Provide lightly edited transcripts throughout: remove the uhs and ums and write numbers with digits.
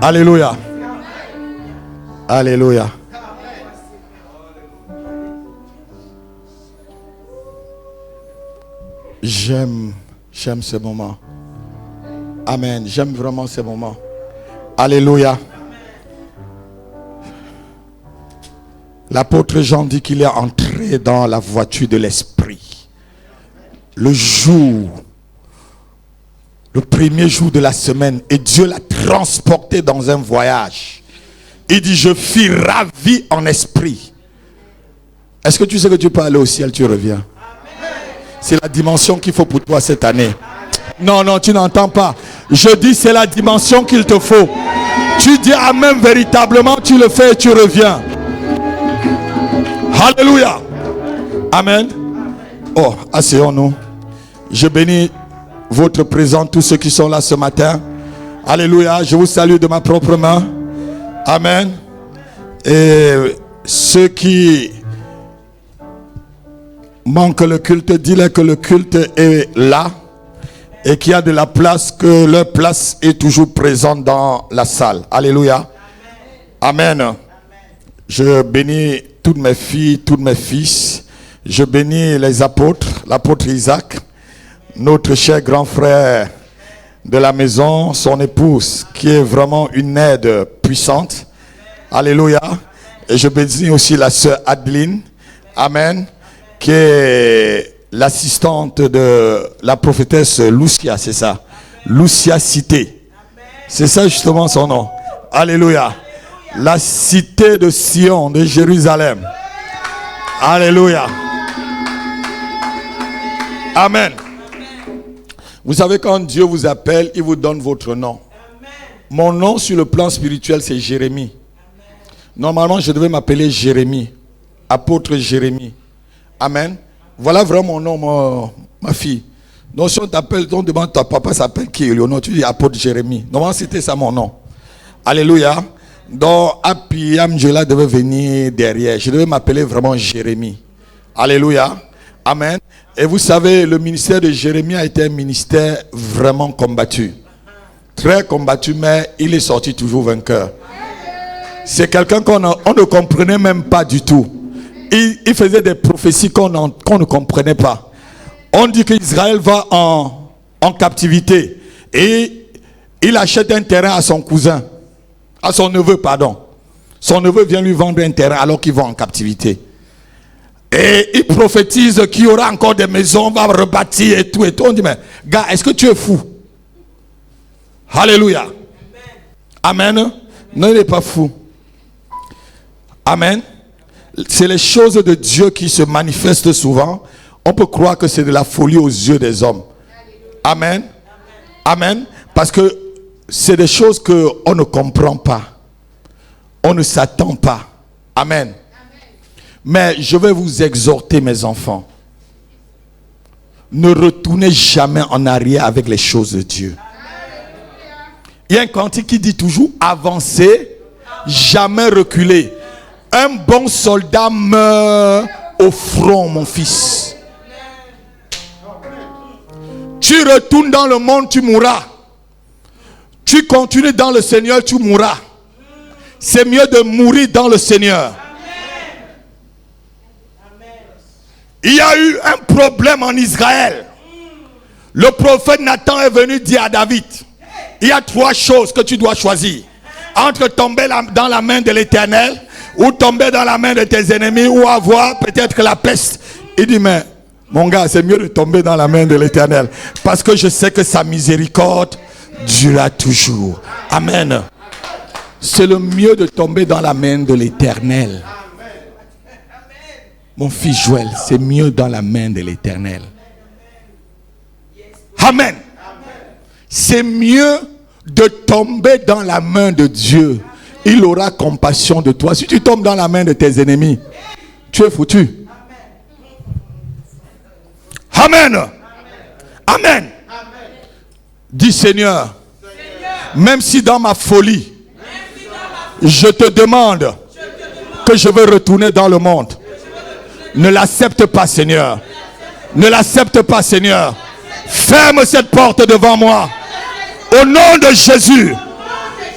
Alléluia. Alléluia. J'aime ce moment. Amen. J'aime vraiment ce moment. Alléluia. L'apôtre Jean dit qu'il est entré dans la voiture de l'Esprit. Le premier jour de la semaine, et Dieu l'a transporté dans un voyage. Il dit, je fus ravi en esprit. Est-ce que tu sais que tu peux aller au ciel, tu reviens? C'est la dimension qu'il faut pour toi cette année. Non, non, tu n'entends pas. Je dis, c'est la dimension qu'il te faut. Tu dis amen véritablement, tu le fais et tu reviens. Alléluia. Amen. Oh, asseyons-nous. Je bénis votre présence, tous ceux qui sont là ce matin. Alléluia. Je vous salue de ma propre main. Amen. Et ceux qui manquent le culte, dis-leur que le culte est là et qu'il y a de la place, que leur place est toujours présente dans la salle. Alléluia. Amen. Je bénis toutes mes filles, tous mes fils. Je bénis les apôtres, l'apôtre Isaac, notre cher grand frère de la maison, son épouse, qui est vraiment une aide puissante. Alléluia. Et je bénis aussi la sœur Adeline. Amen. Qui est l'assistante de la prophétesse Lucia, c'est ça. Lucia Cité. C'est ça justement son nom. Alléluia. La cité de Sion, de Jérusalem. Alléluia. Amen. Vous savez, quand Dieu vous appelle, il vous donne votre nom. Mon nom sur le plan spirituel, c'est Jérémie. Normalement, je devais m'appeler Jérémie. Apôtre Jérémie. Amen. Voilà vraiment mon nom, ma fille. Donc si on t'appelle, on demande ton papa s'appelle qui? Tu dis apôtre Jérémie. Normalement, c'était ça mon nom. Alléluia. Donc, Api Amjela devait venir derrière. Je devais m'appeler vraiment Jérémie. Alléluia. Amen. Et vous savez, le ministère de Jérémie a été un ministère vraiment combattu. Très combattu, mais il est sorti toujours vainqueur. C'est quelqu'un qu'on ne comprenait même pas du tout. Il faisait des prophéties qu'on ne comprenait pas. On dit qu'Israël va en captivité. Et il achète un terrain à son cousin. À son neveu, pardon. Son neveu vient lui vendre un terrain alors qu'il va en captivité. Et il prophétise qu'il y aura encore des maisons, on va rebâtir et tout et tout. On dit, mais gars, est-ce que tu es fou? Alléluia. Amen. Non, il n'est pas fou. Amen. C'est les choses de Dieu qui se manifestent souvent. On peut croire que c'est de la folie aux yeux des hommes. Amen. Amen. Parce que c'est des choses qu'on ne comprend pas. On ne s'attend pas. Amen. Mais je vais vous exhorter, mes enfants. Ne retournez jamais en arrière avec les choses de Dieu. Il y a un cantique qui dit toujours avancer, jamais reculer. Un bon soldat meurt au front, mon fils. Tu retournes dans le monde, tu mourras. Tu continues dans le Seigneur, tu mourras. C'est mieux de mourir dans le Seigneur. Il y a eu un problème en Israël. Le prophète Nathan est venu dire à David, il y a 3 choses que tu dois choisir. Entre tomber dans la main de l'Éternel, ou tomber dans la main de tes ennemis, ou avoir peut-être la peste. Il dit, mais mon gars, c'est mieux de tomber dans la main de l'Éternel. Parce que je sais que sa miséricorde durera toujours. Amen. C'est le mieux de tomber dans la main de l'Éternel. Mon fils Joël, c'est mieux dans la main de l'Éternel. Amen. C'est mieux de tomber dans la main de Dieu. Il aura compassion de toi. Si tu tombes dans la main de tes ennemis, tu es foutu. Amen. Amen. Dis Seigneur, même si dans ma folie, je te demande que je veux retourner dans le monde. Ne l'accepte pas, Seigneur. Ne l'accepte pas, Seigneur. Ferme cette porte devant moi. Au nom de Jésus.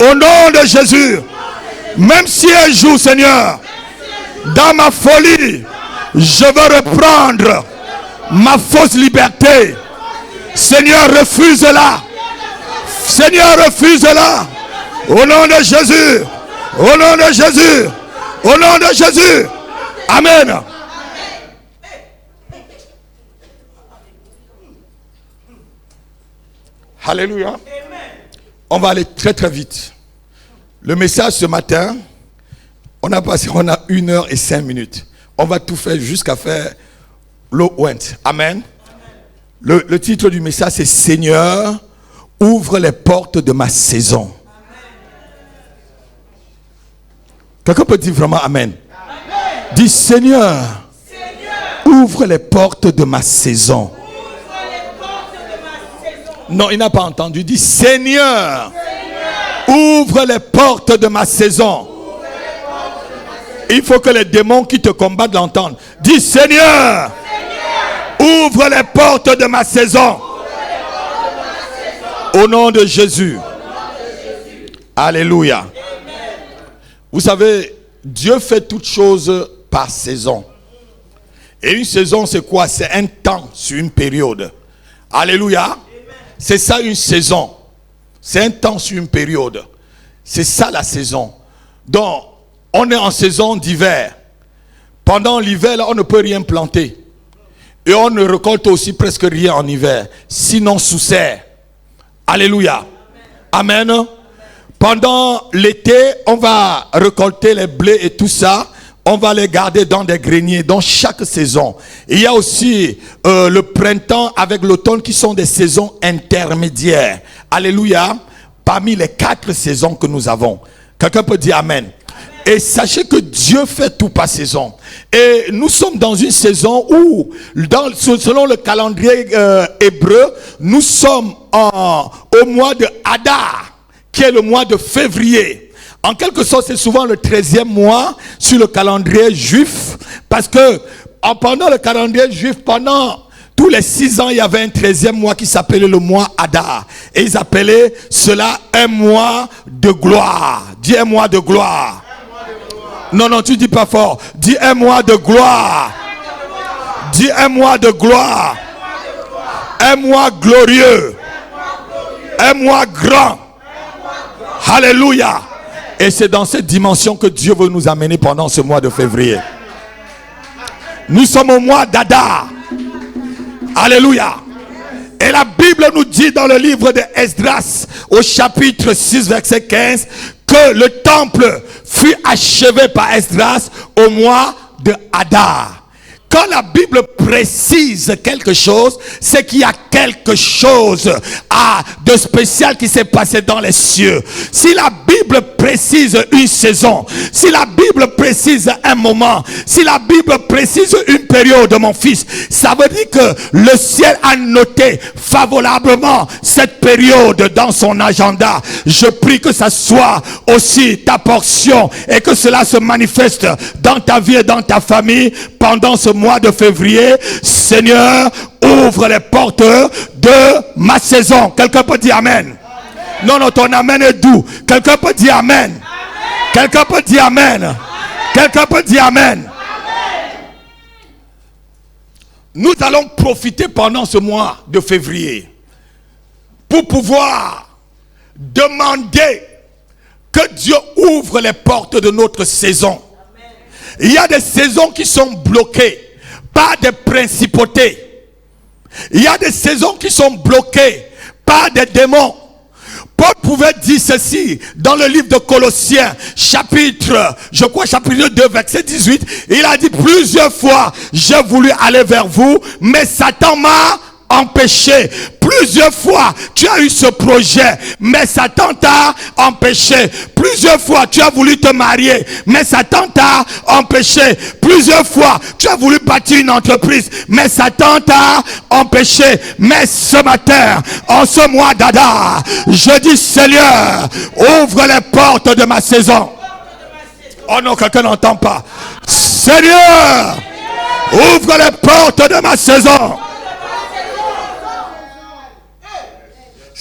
Au nom de Jésus. Même si un jour, Seigneur, dans ma folie, je veux reprendre ma fausse liberté. Seigneur, refuse-la. Seigneur, refuse-la. Au nom de Jésus. Au nom de Jésus. Au nom de Jésus. Amen. Alléluia. On va aller très très vite. Le message ce matin, on a 1h05. On va tout faire jusqu'à faire l'eau ouinte. Amen. Le titre du message c'est Seigneur, ouvre les portes de ma saison. Quelqu'un peut dire vraiment Amen. Dis Seigneur, ouvre les portes de ma saison. Non, il n'a pas entendu. Dis Seigneur, ouvre les portes de ma saison. Il faut que les démons qui te combattent l'entendent. Dis Seigneur, ouvre les portes de ma saison. Au nom de Jésus. Alléluia. Vous savez, Dieu fait toutes choses par saison. Et une saison, c'est quoi? C'est un temps sur une période. Alléluia. C'est ça une saison. C'est un temps sur une période. C'est ça la saison. Donc, on est en saison d'hiver. Pendant l'hiver, là, on ne peut rien planter. Et on ne récolte aussi presque rien en hiver. Sinon sous serre. Alléluia. Amen. Pendant l'été, on va récolter les blés et tout ça. On va les garder dans des greniers, dans chaque saison. Il y a aussi le printemps avec l'automne qui sont des saisons intermédiaires. Alléluia. Parmi les 4 saisons que nous avons. Quelqu'un peut dire Amen. Et sachez que Dieu fait tout par saison. Et nous sommes dans une saison où, selon le calendrier hébreu, nous sommes au mois de Hadar, qui est le mois de février. En quelque sorte, c'est souvent le 13e mois sur le calendrier juif. Parce que pendant le calendrier juif, pendant tous les 6 ans, il y avait un 13e mois qui s'appelait le mois Hadar. Et ils appelaient cela un mois de gloire. Dis un mois de gloire. Non, non, tu dis pas fort. Dis un mois de gloire. Dis un mois de gloire. Un mois glorieux. Un mois grand. Alléluia. Et c'est dans cette dimension que Dieu veut nous amener pendant ce mois de février. Nous sommes au mois d'Adar. Alléluia. Et la Bible nous dit dans le livre de Esdras, au chapitre 6, verset 15, que le temple fut achevé par Esdras au mois de Hadar. Quand la Bible précise quelque chose, c'est qu'il y a quelque chose de spécial qui s'est passé dans les cieux. Si la Bible précise une saison, si la Bible précise un moment, si la Bible précise une période, mon fils, ça veut dire que le ciel a noté favorablement cette période dans son agenda. Je prie que ça soit aussi ta portion et que cela se manifeste dans ta vie et dans ta famille pendant ce mois de février. Seigneur, ouvre les portes de ma saison. Quelqu'un peut dire Amen. Non, non, ton Amen est doux. Quelqu'un peut dire Amen. Quelqu'un peut dire Amen. Quelqu'un peut dire Amen. Nous allons profiter pendant ce mois de février pour pouvoir demander que Dieu ouvre les portes de notre saison. Il y a des saisons qui sont bloquées par des principautés. Il y a des saisons qui sont bloquées par des démons. Paul pouvait dire ceci dans le livre de Colossiens, chapitre 2, verset 18. Il a dit plusieurs fois, j'ai voulu aller vers vous, mais Satan m'a empêché. Plusieurs fois, tu as eu ce projet, mais Satan t'a empêché. Plusieurs fois, tu as voulu te marier, mais Satan t'a empêché. Plusieurs fois, tu as voulu bâtir une entreprise, mais Satan t'a empêché. Mais ce matin, en ce mois d'Adar, je dis Seigneur, ouvre les portes de ma saison. Oh non, quelqu'un n'entend pas. Seigneur, ouvre les portes de ma saison.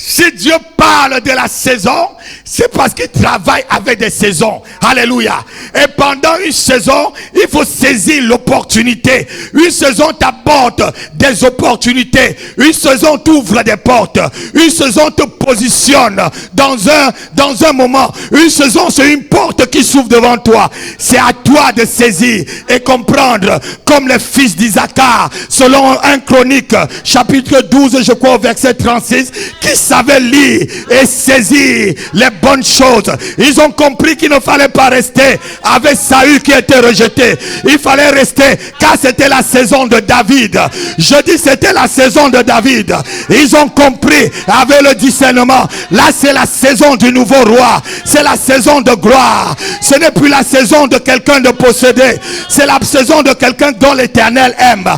Si Dieu parle de la saison, c'est parce qu'il travaille avec des saisons. Alléluia. Et pendant une saison, il faut saisir l'opportunité. Une saison t'apporte des opportunités. Une saison t'ouvre des portes. Une saison te positionne dans un moment. Une saison, c'est une porte qui s'ouvre devant toi. C'est à toi de saisir et comprendre, comme les fils d'Isaacar, selon 1 Chronique, chapitre 12, je crois, au verset 36, qui savaient lire et saisir les bonnes choses. Ils ont compris qu'il ne fallait pas rester avec Saül qui était rejeté. Il fallait rester, car c'était la saison de David. Je dis c'était la saison de David. Ils ont compris avec le discernement. Là c'est la saison du nouveau roi. C'est la saison de gloire. Ce n'est plus la saison de quelqu'un de possédé. C'est la saison de quelqu'un dont l'Éternel aime.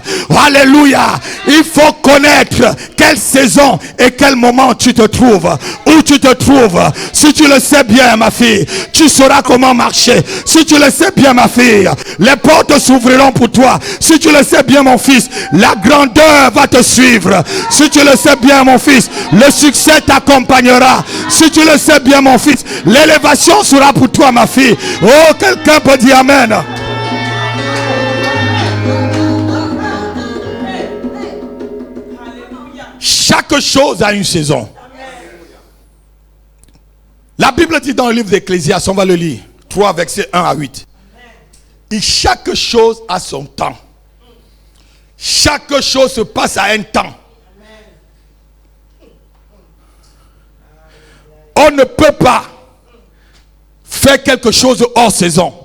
Alléluia. Il faut connaître quelle saison et quel moment tu te trouves. Où tu te trouves. Si tu le sais bien, ma fille, tu sauras comment marcher. Si tu le sais bien, ma fille, les portes s'ouvriront pour toi. Si tu le sais bien, mon fils, la grandeur va te suivre. Si tu le sais bien, mon fils, le succès t'accompagnera. Si tu le sais bien, mon fils, l'élévation sera pour toi, ma fille. Oh, quelqu'un peut dire amen. Chaque chose a une saison. La Bible dit dans le livre d'Ecclésiaste, on va le lire, 3 versets 1 à 8. Et chaque chose a son temps. Chaque chose se passe à un temps. On ne peut pas faire quelque chose hors saison.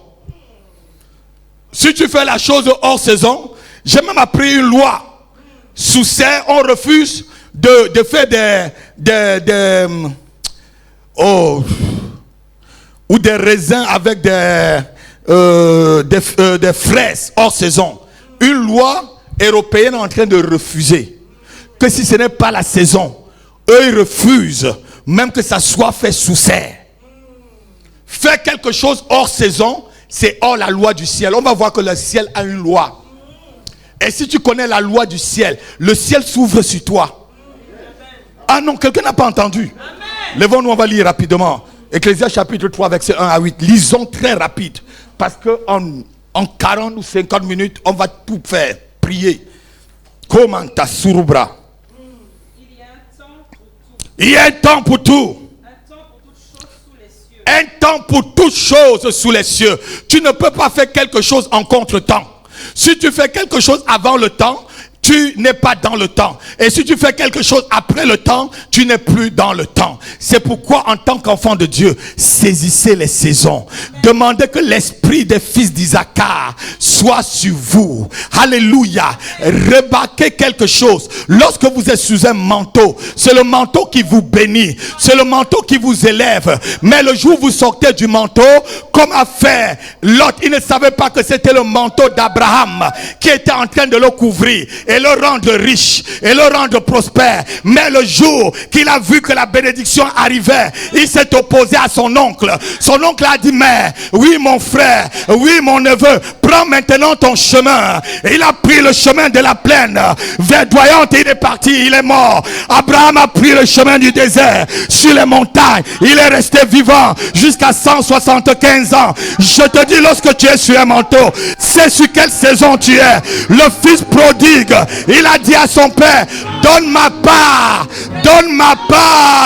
Si tu fais la chose hors saison, j'ai même appris une loi. Sous serre, on refuse de faire ou des raisins avec des fraises hors saison. Une loi européenne est en train de refuser que si ce n'est pas la saison, eux ils refusent même que ça soit fait sous serre. Faire quelque chose hors saison, c'est hors la loi du ciel. On va voir que le ciel a une loi. Et si tu connais la loi du ciel, le ciel s'ouvre sur toi. Ah non, quelqu'un n'a pas entendu. Levons-nous, on va lire rapidement. Ecclésiaste chapitre 3, verset 1 à 8. Lisons très rapide. Parce qu'en 40 ou 50 minutes, on va tout faire. Prier. Comment ta surubra. Il y a un temps pour tout. Un temps pour toutes choses sous les cieux. Tu ne peux pas faire quelque chose en contre-temps. Si tu fais quelque chose avant le temps, tu n'es pas dans le temps. Et si tu fais quelque chose après le temps, tu n'es plus dans le temps. C'est pourquoi en tant qu'enfant de Dieu, saisissez les saisons. Demandez que l'esprit des fils d'Isaacar soit sur vous. Alléluia. Remarquez quelque chose. Lorsque vous êtes sous un manteau, c'est le manteau qui vous bénit. C'est le manteau qui vous élève. Mais le jour où vous sortez du manteau, comme a fait Lot, il ne savait pas que c'était le manteau d'Abraham qui était en train de le couvrir et le rendre riche et le rendre prospère. Mais le jour qu'il a vu que la bénédiction arrivait, il s'est opposé à son oncle. Son oncle a dit: mais oui mon frère, oui mon neveu, prends maintenant ton chemin. Et il a pris le chemin de la plaine verdoyante et il est parti, il est mort. Abraham a pris le chemin du désert sur les montagnes. Il est resté vivant jusqu'à 175 ans. Je te dis, lorsque tu es sur un manteau, c'est sur quelle saison tu es. Le fils prodigue, il a dit à son père: donne ma part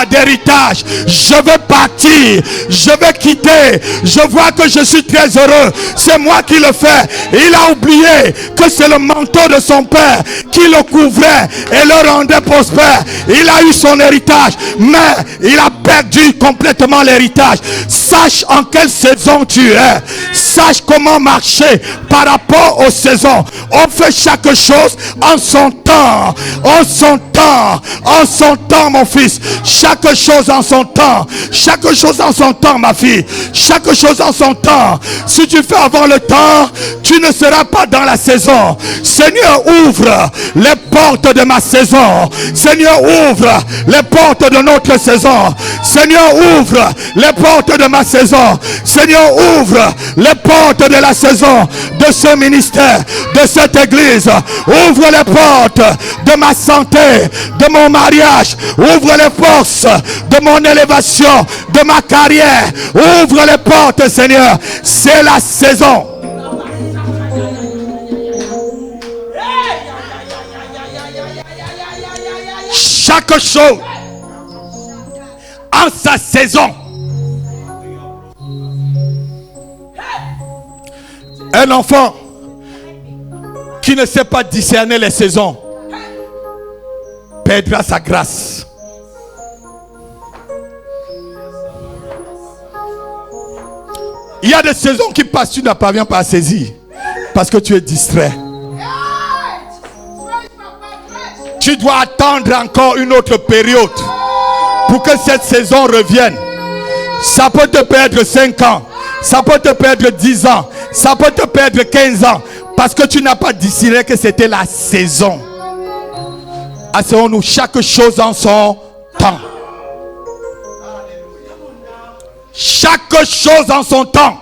d'héritage. Je veux partir, je veux quitter. Je vois que je suis très heureux, c'est moi qui le fais. Il a oublié que c'est le manteau de son père qui le couvrait et le rendait prospère. Il a eu son héritage, mais il a perdu complètement l'héritage. Sache en quelle saison tu es. Sache comment marcher par rapport aux saisons. On fait chaque chose en son temps. En son temps. En son temps, mon fils. Chaque chose en son temps. Chaque chose en son temps, ma fille. Chaque chose en son temps. Si tu fais avant le temps, tu ne seras pas dans la saison. Seigneur, ouvre les portes de ma saison. Seigneur, ouvre les portes de notre saison. Seigneur, ouvre les portes de ma saison. Seigneur, ouvre les portes de la saison de ce ministère, de cette église. Ouvre les portes de ma santé, de mon mariage. Ouvre les forces de mon élévation, de ma carrière. Ouvre les portes, Seigneur. C'est la saison. Chaque chose en sa saison. Un enfant qui ne sait pas discerner les saisons perdra sa grâce. Il y a des saisons qui passent, tu ne parviens pas à saisir parce que tu es distrait. Tu dois attendre encore une autre période pour que cette saison revienne. Ça peut te perdre 5 ans, ça peut te perdre 10 ans, ça peut te perdre 15 ans parce que tu n'as pas discerné que c'était la saison. Asseyons-nous, chaque chose en son temps. Chaque chose en son temps.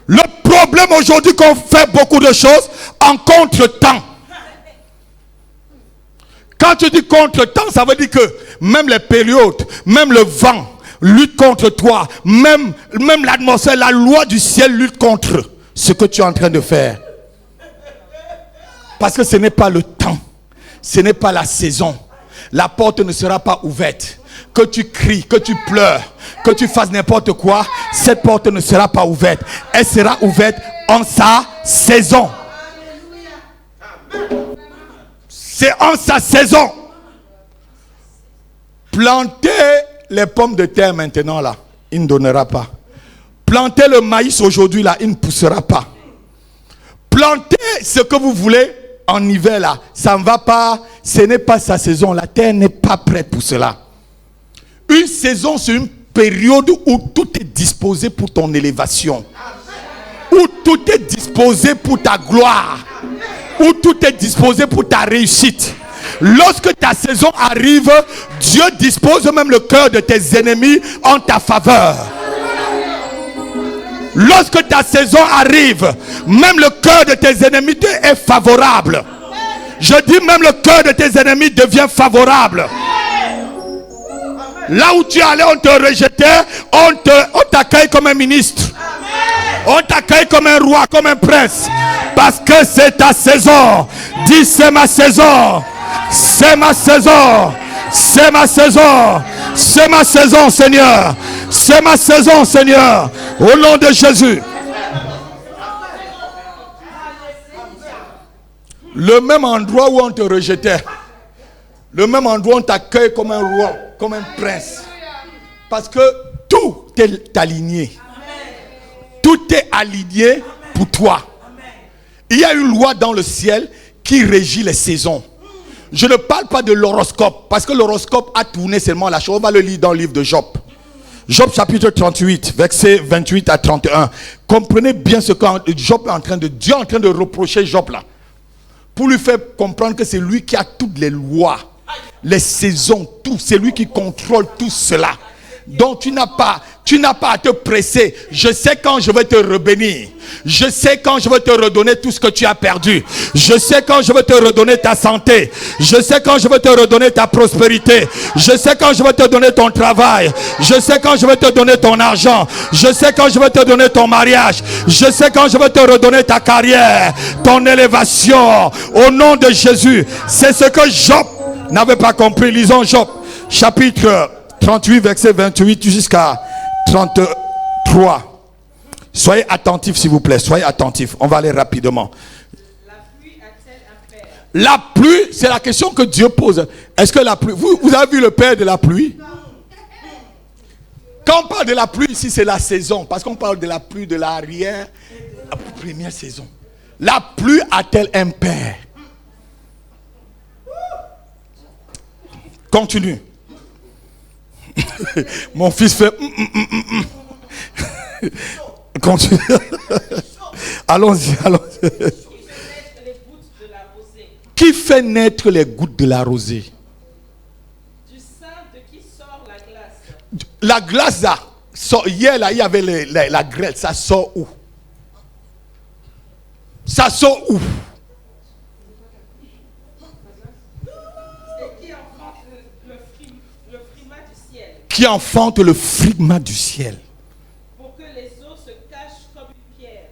Le problème aujourd'hui, qu'on fait beaucoup de choses en contre-temps. Quand tu dis contre-temps, ça veut dire que même les périodes, même le vent lutte contre toi, même l'atmosphère, la loi du ciel lutte contre ce que tu es en train de faire. Parce que ce n'est pas le temps, ce n'est pas la saison. La porte ne sera pas ouverte. Que tu cries, que tu pleures, que tu fasses n'importe quoi, cette porte ne sera pas ouverte. Elle sera ouverte en sa saison. C'est en sa saison. Plantez les pommes de terre maintenant là, il ne donnera pas. Plantez le maïs aujourd'hui là, il ne poussera pas. Plantez ce que vous voulez en hiver là, ça ne va pas, ce n'est pas sa saison. La terre n'est pas prête pour cela. Une saison, c'est une période où tout est disposé pour ton élévation. Où tout est disposé pour ta gloire. Où tout est disposé pour ta réussite. Lorsque ta saison arrive, Dieu dispose même le cœur de tes ennemis en ta faveur. Lorsque ta saison arrive, même le cœur de tes ennemis est favorable. Je dis même le cœur de tes ennemis devient favorable. Là où tu allais, on te rejetait, on t'accueille comme un ministre. On t'accueille comme un roi, comme un prince. Parce que c'est ta saison. Dis, c'est ma saison. C'est ma saison. C'est ma saison. C'est ma saison, Seigneur. C'est ma saison, Seigneur. Au nom de Jésus. Le même endroit où on te rejetait. Le même endroit où on t'accueille comme un roi, comme un prince. Parce que tout est aligné. Tout est aligné pour toi. Il y a une loi dans le ciel qui régit les saisons. Je ne parle pas de l'horoscope, parce que l'horoscope a tourné seulement la chose. On va le lire dans le livre de Job. Job chapitre 38, versets 28 à 31. Comprenez bien ce que Job est en train de... Dieu est en train de reprocher Job là. Pour lui faire comprendre que c'est lui qui a toutes les lois, les saisons, tout. C'est lui qui contrôle tout cela. Donc tu n'as pas à te presser. Je sais quand je vais te rebénir. Je sais quand je vais te redonner tout ce que tu as perdu. Je sais quand je vais te redonner ta santé. Je sais quand je vais te redonner ta prospérité. Je sais quand je vais te donner ton travail. Je sais quand je vais te donner ton argent. Je sais quand je vais te donner ton mariage. Je sais quand je vais te redonner ta carrière, ton élévation. Au nom de Jésus. C'est ce que Job n'avait pas compris. Lisons Job chapitre 38 verset 28 jusqu'à 33. Soyez attentifs s'il vous plaît, soyez attentifs. On va aller rapidement. La pluie a-t-elle un père? La pluie, c'est la question que Dieu pose. Est-ce que la pluie, vous avez vu le père de la pluie? Quand on parle de la pluie ici, c'est la saison. Parce qu'on parle de la pluie de l'arrière, la première saison. La pluie a-t-elle un père? Continue. Mon fils fait Continue. Allons-y. Qui fait naître les gouttes de la rosée? Du sein de qui sort la glace? La glace là, hier là, il y avait la grêle. Ça sort où? Ça sort où? Et qui enfante le frimat du ciel? Qui enfante le frigma du ciel. Pour que les eaux se cachent comme une pierre.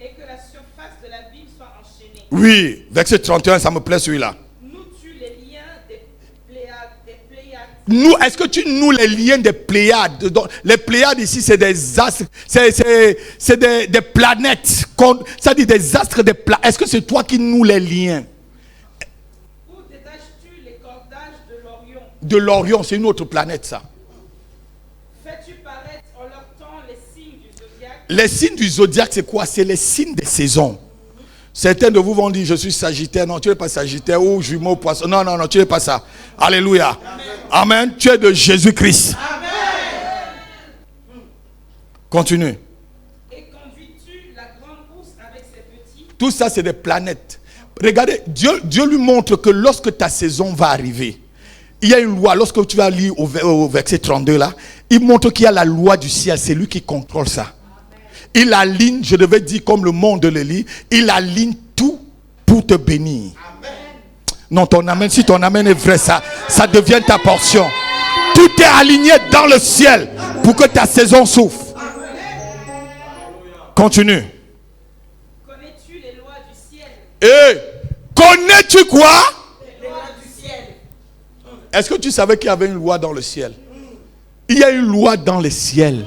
Et que la surface de l'abîme soit enchaînée. Oui, verset 31, ça me plaît celui-là. Nous tue les liens des Pléiades. Nous, est-ce que tu noues les liens des Pléiades? Donc, les Pléiades ici, c'est des astres, c'est des planètes. Ça dit des astres, des planètes. Est-ce que c'est toi qui noues les liens? Où détaches-tu les cordages de l'Orion? De l'Orion, c'est une autre planète ça. Fais-tu paraître en leur temps les signes du zodiaque? Les signes du zodiaque, c'est quoi? C'est les signes des saisons. Certains de vous vont dire, je suis Sagittaire. Non, tu n'es pas Sagittaire. Ou Jumeau, Poisson. Non, non, non, tu n'es pas ça. Alléluia. Amen. Amen. Tu es de Jésus-Christ. Amen. Continue. Et conduis-tu la grande ours avec ses petits? Tout ça, c'est des planètes. Regardez, Dieu lui montre que lorsque ta saison va arriver, il y a une loi. Lorsque tu vas lire au verset 32 là, il montre qu'il y a la loi du ciel. C'est lui qui contrôle ça. Il aligne, je devais dire comme le monde le lit, il aligne tout pour te bénir. Amen. Non, ton amen, si ton amen est vrai, ça devient ta portion. Tout est aligné dans le ciel pour que ta saison souffre. Continue. Connais-tu les lois du ciel? Et connais-tu quoi? Les lois du ciel. Est-ce que tu savais qu'il y avait une loi dans le ciel? Il y a une loi dans le ciel.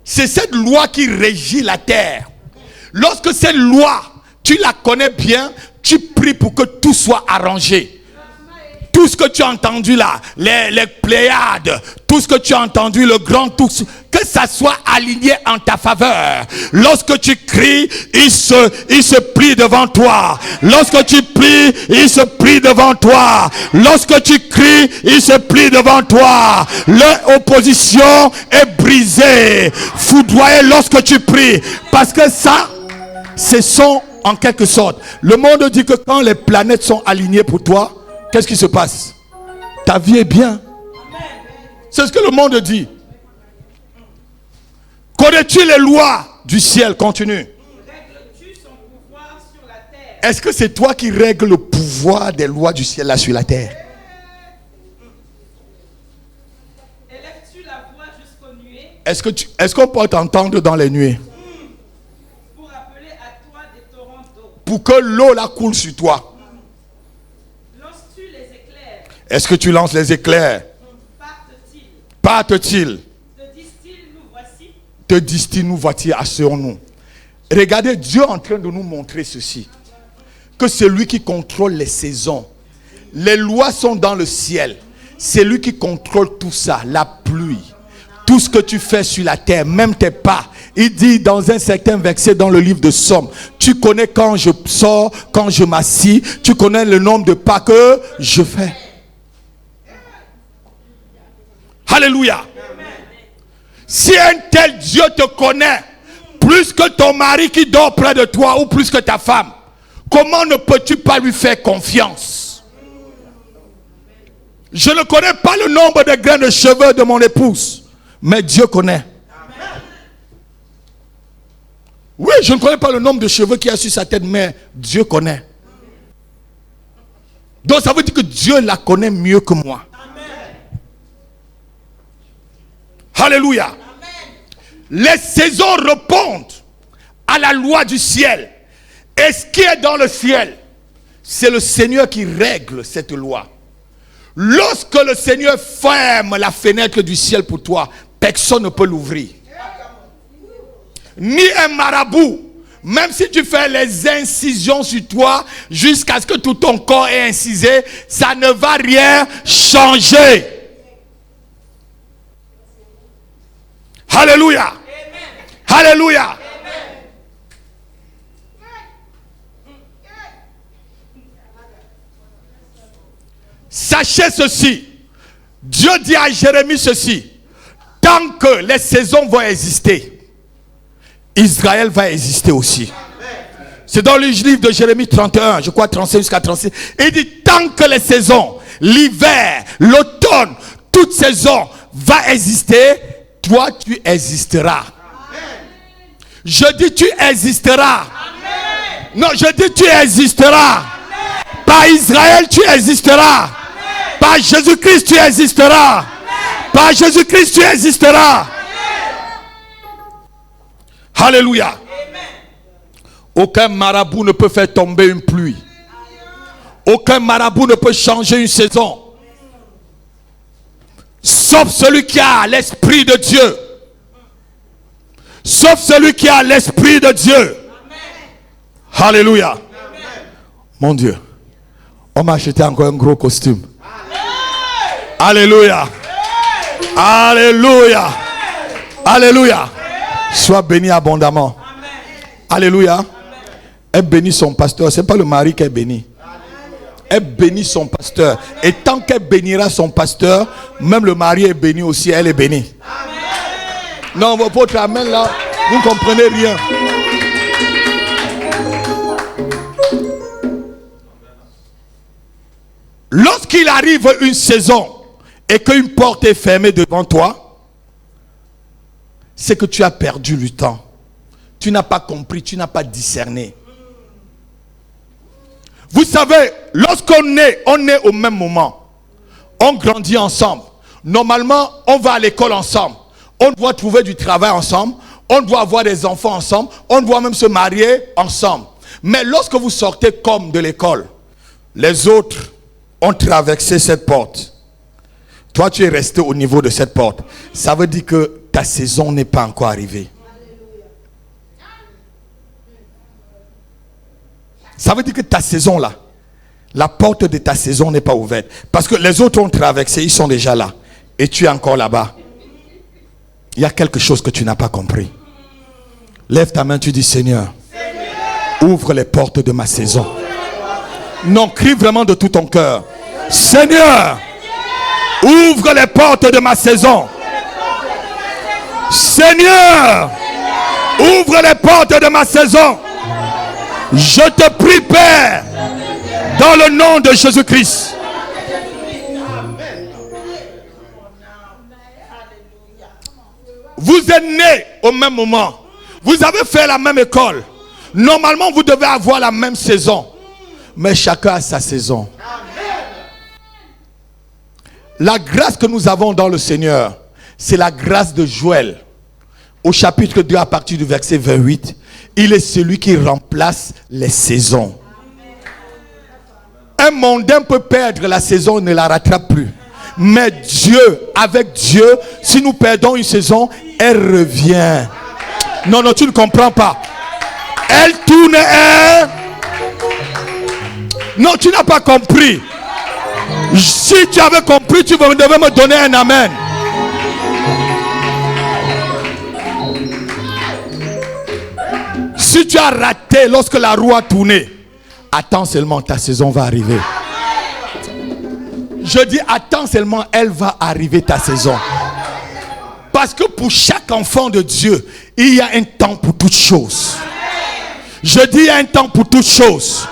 C'est cette loi qui régit la terre. Lorsque cette loi, tu la connais bien, tu pries pour que tout soit arrangé. Tout ce que tu as entendu là, les Pléiades, tout ce que tu as entendu, le grand tout, que ça soit aligné en ta faveur. Lorsque tu cries, il se plie devant toi. Lorsque tu pries, il se plie devant toi. Lorsque tu cries, il se plie devant toi. L'opposition est brisée, foudroyée lorsque tu pries. Parce que ça, ce sont en quelque sorte. Le monde dit que quand les planètes sont alignées pour toi, qu'est-ce qui se passe? Ta vie est bien. C'est ce que le monde dit. Connais-tu les lois du ciel? Continue. Règles-tu son pouvoir sur la terre? Est-ce que c'est toi qui règles le pouvoir des lois du ciel là sur la terre? Élèves-tu la voix jusqu'aux nuées? Est-ce qu'on peut t'entendre dans les nuées? Pour appeler à toi des torrents d'eau. Pour que l'eau là coule sur toi. Lances-tu les éclairs? Est-ce que tu lances les éclairs? Partent-ils? Partent-ils? Te disent-ils, nous voici? Te disent-ils, nous voici, asseyons-nous. Regardez, Dieu est en train de nous montrer ceci. Que c'est lui qui contrôle les saisons. Les lois sont dans le ciel. C'est lui qui contrôle tout ça. La pluie. Tout ce que tu fais sur la terre, même tes pas. Il dit dans un certain verset dans le livre de Somme, tu connais quand je sors, quand je m'assis, tu connais le nombre de pas que je fais. Alléluia. Si un tel Dieu te connaît plus que ton mari qui dort près de toi ou plus que ta femme, comment ne peux-tu pas lui faire confiance? Je ne connais pas le nombre de grains de cheveux de mon épouse, mais Dieu connaît. Oui, je ne connais pas le nombre de cheveux qu'il y a sur sa tête, mais Dieu connaît. Donc ça veut dire que Dieu la connaît mieux que moi. Alléluia. Amen. Les saisons répondent à la loi du ciel. Et ce qui est dans le ciel, c'est le Seigneur qui règle cette loi. Lorsque le Seigneur ferme la fenêtre du ciel pour toi, personne ne peut l'ouvrir. Ni un marabout. Même si tu fais les incisions sur toi jusqu'à ce que tout ton corps est incisé, ça ne va rien changer. Alléluia. Amen. Alléluia. Amen. Sachez ceci. Dieu dit à Jérémie ceci. Tant que les saisons vont exister, Israël va exister aussi. C'est dans le livre de Jérémie 31, je crois 35 jusqu'à 36. Il dit, tant que les saisons, l'hiver, l'automne, toute saison va exister, toi tu existeras. Je dis tu existeras. Non, je dis tu existeras. Par Israël tu existeras. Par Jésus-Christ tu existeras. Par Jésus-Christ tu existeras. Alléluia. Aucun marabout ne peut faire tomber une pluie. Aucun marabout ne peut changer une saison. Sauf celui qui a l'Esprit de Dieu. Sauf celui qui a l'Esprit de Dieu. Alléluia. Mon Dieu. On m'a acheté encore un gros costume. Alléluia. Alléluia. Alléluia. Sois béni abondamment. Alléluia. Elle bénit son pasteur. Ce n'est pas le mari qui est béni. Elle bénit son pasteur. Et tant qu'elle bénira son pasteur, même le mari est béni aussi. Elle est bénie. Non, votre amen là, vous ne comprenez rien. Lorsqu'il arrive une saison et qu'une porte est fermée devant toi, c'est que tu as perdu du temps. Tu n'as pas compris, tu n'as pas discerné. Vous savez, lorsqu'on est au même moment. On grandit ensemble. Normalement, on va à l'école ensemble. On doit trouver du travail ensemble. On doit avoir des enfants ensemble. On doit même se marier ensemble. Mais lorsque vous sortez comme de l'école, les autres ont traversé cette porte. Toi, tu es resté au niveau de cette porte. Ça veut dire que ta saison n'est pas encore arrivée. Ça veut dire que ta saison là, la porte de ta saison n'est pas ouverte. Parce que les autres ont traversé, ils sont déjà là. Et tu es encore là-bas. Il y a quelque chose que tu n'as pas compris. Lève ta main, tu dis Seigneur, ouvre les portes de ma saison. Non, crie vraiment de tout ton cœur. Seigneur, ouvre les portes de ma saison. Seigneur, ouvre les portes de ma saison. Je te prie, Père, dans le nom de Jésus-Christ. Vous êtes nés au même moment. Vous avez fait la même école. Normalement, vous devez avoir la même saison. Mais chacun a sa saison. La grâce que nous avons dans le Seigneur, c'est la grâce de Joël. Au chapitre 2, à partir du verset 28, il est celui qui remplace les saisons. Un mondain peut perdre la saison et ne la rattrape plus. Mais Dieu, avec Dieu, si nous perdons une saison, elle revient. Non, non, tu ne comprends pas. Elle tourne, elle... Non, tu n'as pas compris. Si tu avais compris, tu devais me donner un amen. Si tu as raté lorsque la roue a tourné, attends seulement, ta saison va arriver. Je dis attends seulement, elle va arriver ta saison. Parce que pour chaque enfant de Dieu, il y a un temps pour toutes choses. Je dis il y a un temps pour toutes choses.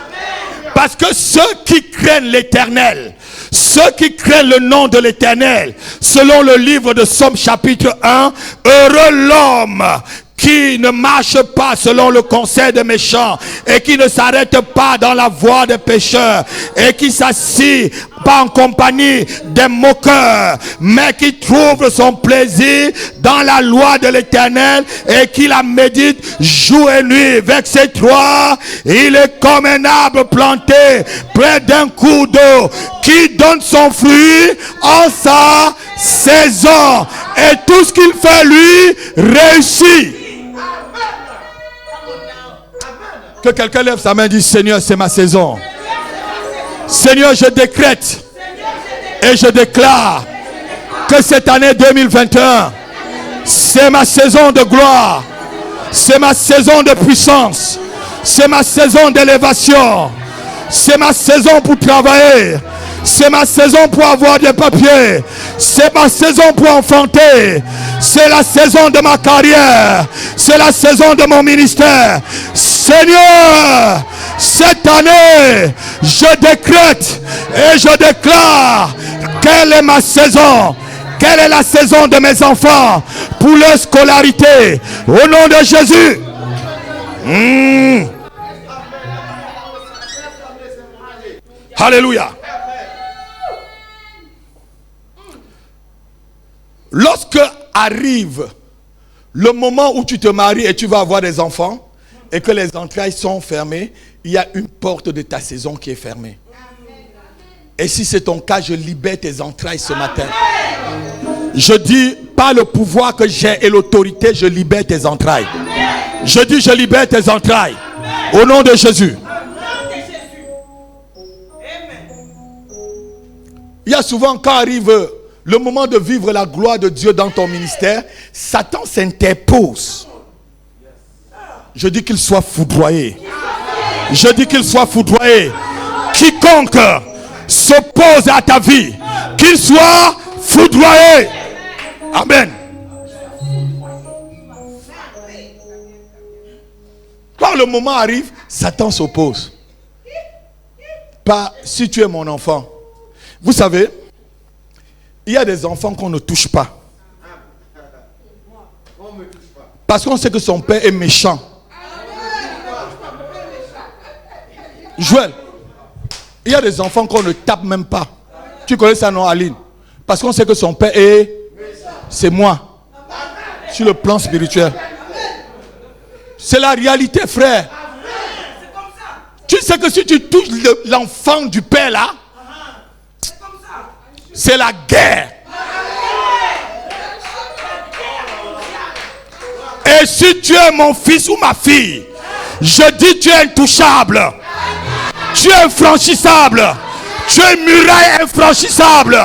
Parce que ceux qui craignent l'Éternel, ceux qui craignent le nom de l'Éternel, selon le livre de Somme chapitre 1, heureux l'homme qui ne marche pas selon le conseil des méchants et qui ne s'arrête pas dans la voie des pécheurs et qui s'assit pas en compagnie des moqueurs, mais qui trouve son plaisir dans la loi de l'Éternel et qui la médite jour et nuit. Verset 3, il est comme un arbre planté près d'un cours d'eau qui donne son fruit en sa saison et tout ce qu'il fait lui réussit. Que quelqu'un lève sa main et dise Seigneur, c'est ma saison. Seigneur, je décrète et je déclare que cette année 2021, c'est ma saison de gloire, c'est ma saison de puissance, c'est ma saison d'élévation, c'est ma saison pour travailler, c'est ma saison pour avoir des papiers, c'est ma saison pour enfanter, c'est la saison de ma carrière, c'est la saison de mon ministère, c'est Seigneur, cette année, je décrète et je déclare quelle est ma saison. Quelle est la saison de mes enfants pour leur scolarité? Au nom de Jésus. Alléluia. Lorsque arrive le moment où tu te maries et tu vas avoir des enfants et que les entrailles sont fermées, il y a une porte de ta saison qui est fermée. Et si c'est ton cas, je libère tes entrailles ce matin. Je dis, par le pouvoir que j'ai et l'autorité, je libère tes entrailles. Je dis, je libère tes entrailles. Au nom de Jésus. Il y a souvent, quand arrive le moment de vivre la gloire de Dieu dans ton ministère, Satan s'interpose. Je dis qu'il soit foudroyé. Je dis qu'il soit foudroyé. Quiconque s'oppose à ta vie, qu'il soit foudroyé. Amen. Quand le moment arrive, Satan s'oppose. Pas si tu es mon enfant. Vous savez, il y a des enfants qu'on ne touche pas. Parce qu'on sait que son père est méchant. Joël, il y a des enfants qu'on ne tape même pas. Tu connais ça, non, Aline? Parce qu'on sait que son père est... C'est moi. Sur le plan spirituel. C'est la réalité, frère. Tu sais que si tu touches l'enfant du père là, c'est la guerre. Et si tu es mon fils ou ma fille, je dis tu es intouchable. Tu es infranchissable. Tu es muraille infranchissable.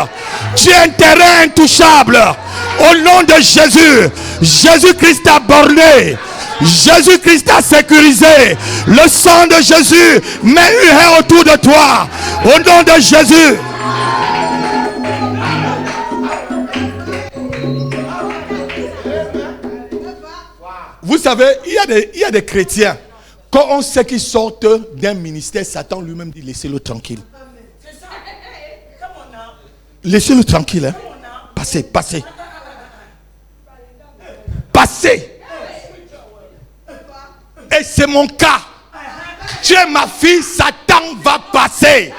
Tu es un terrain intouchable. Au nom de Jésus, Jésus-Christ a borné. Jésus-Christ a sécurisé. Le sang de Jésus met une haie autour de toi. Au nom de Jésus. Vous savez, il y a des chrétiens. Quand on sait qu'ils sortent d'un ministère, Satan lui-même dit laissez-le tranquille. Laissez-le tranquille. Hein. Passez, passez. Passez. Et c'est mon cas. Tu es ma fille, Satan va passer.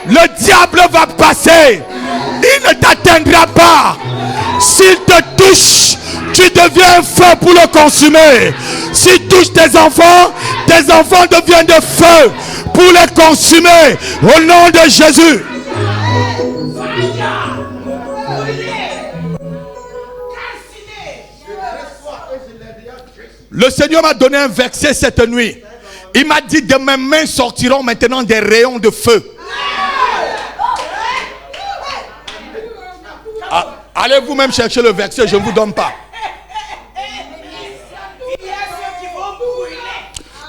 Le diable va passer. Il ne t'atteindra pas. S'il te touche, tu deviens un feu pour le consumer. S'il touche tes enfants deviennent de feu pour les consumer. Au nom de Jésus. Le Seigneur m'a donné un verset cette nuit. Il m'a dit de mes mains sortiront maintenant des rayons de feu. Allez vous-même chercher le verset, je ne vous donne pas.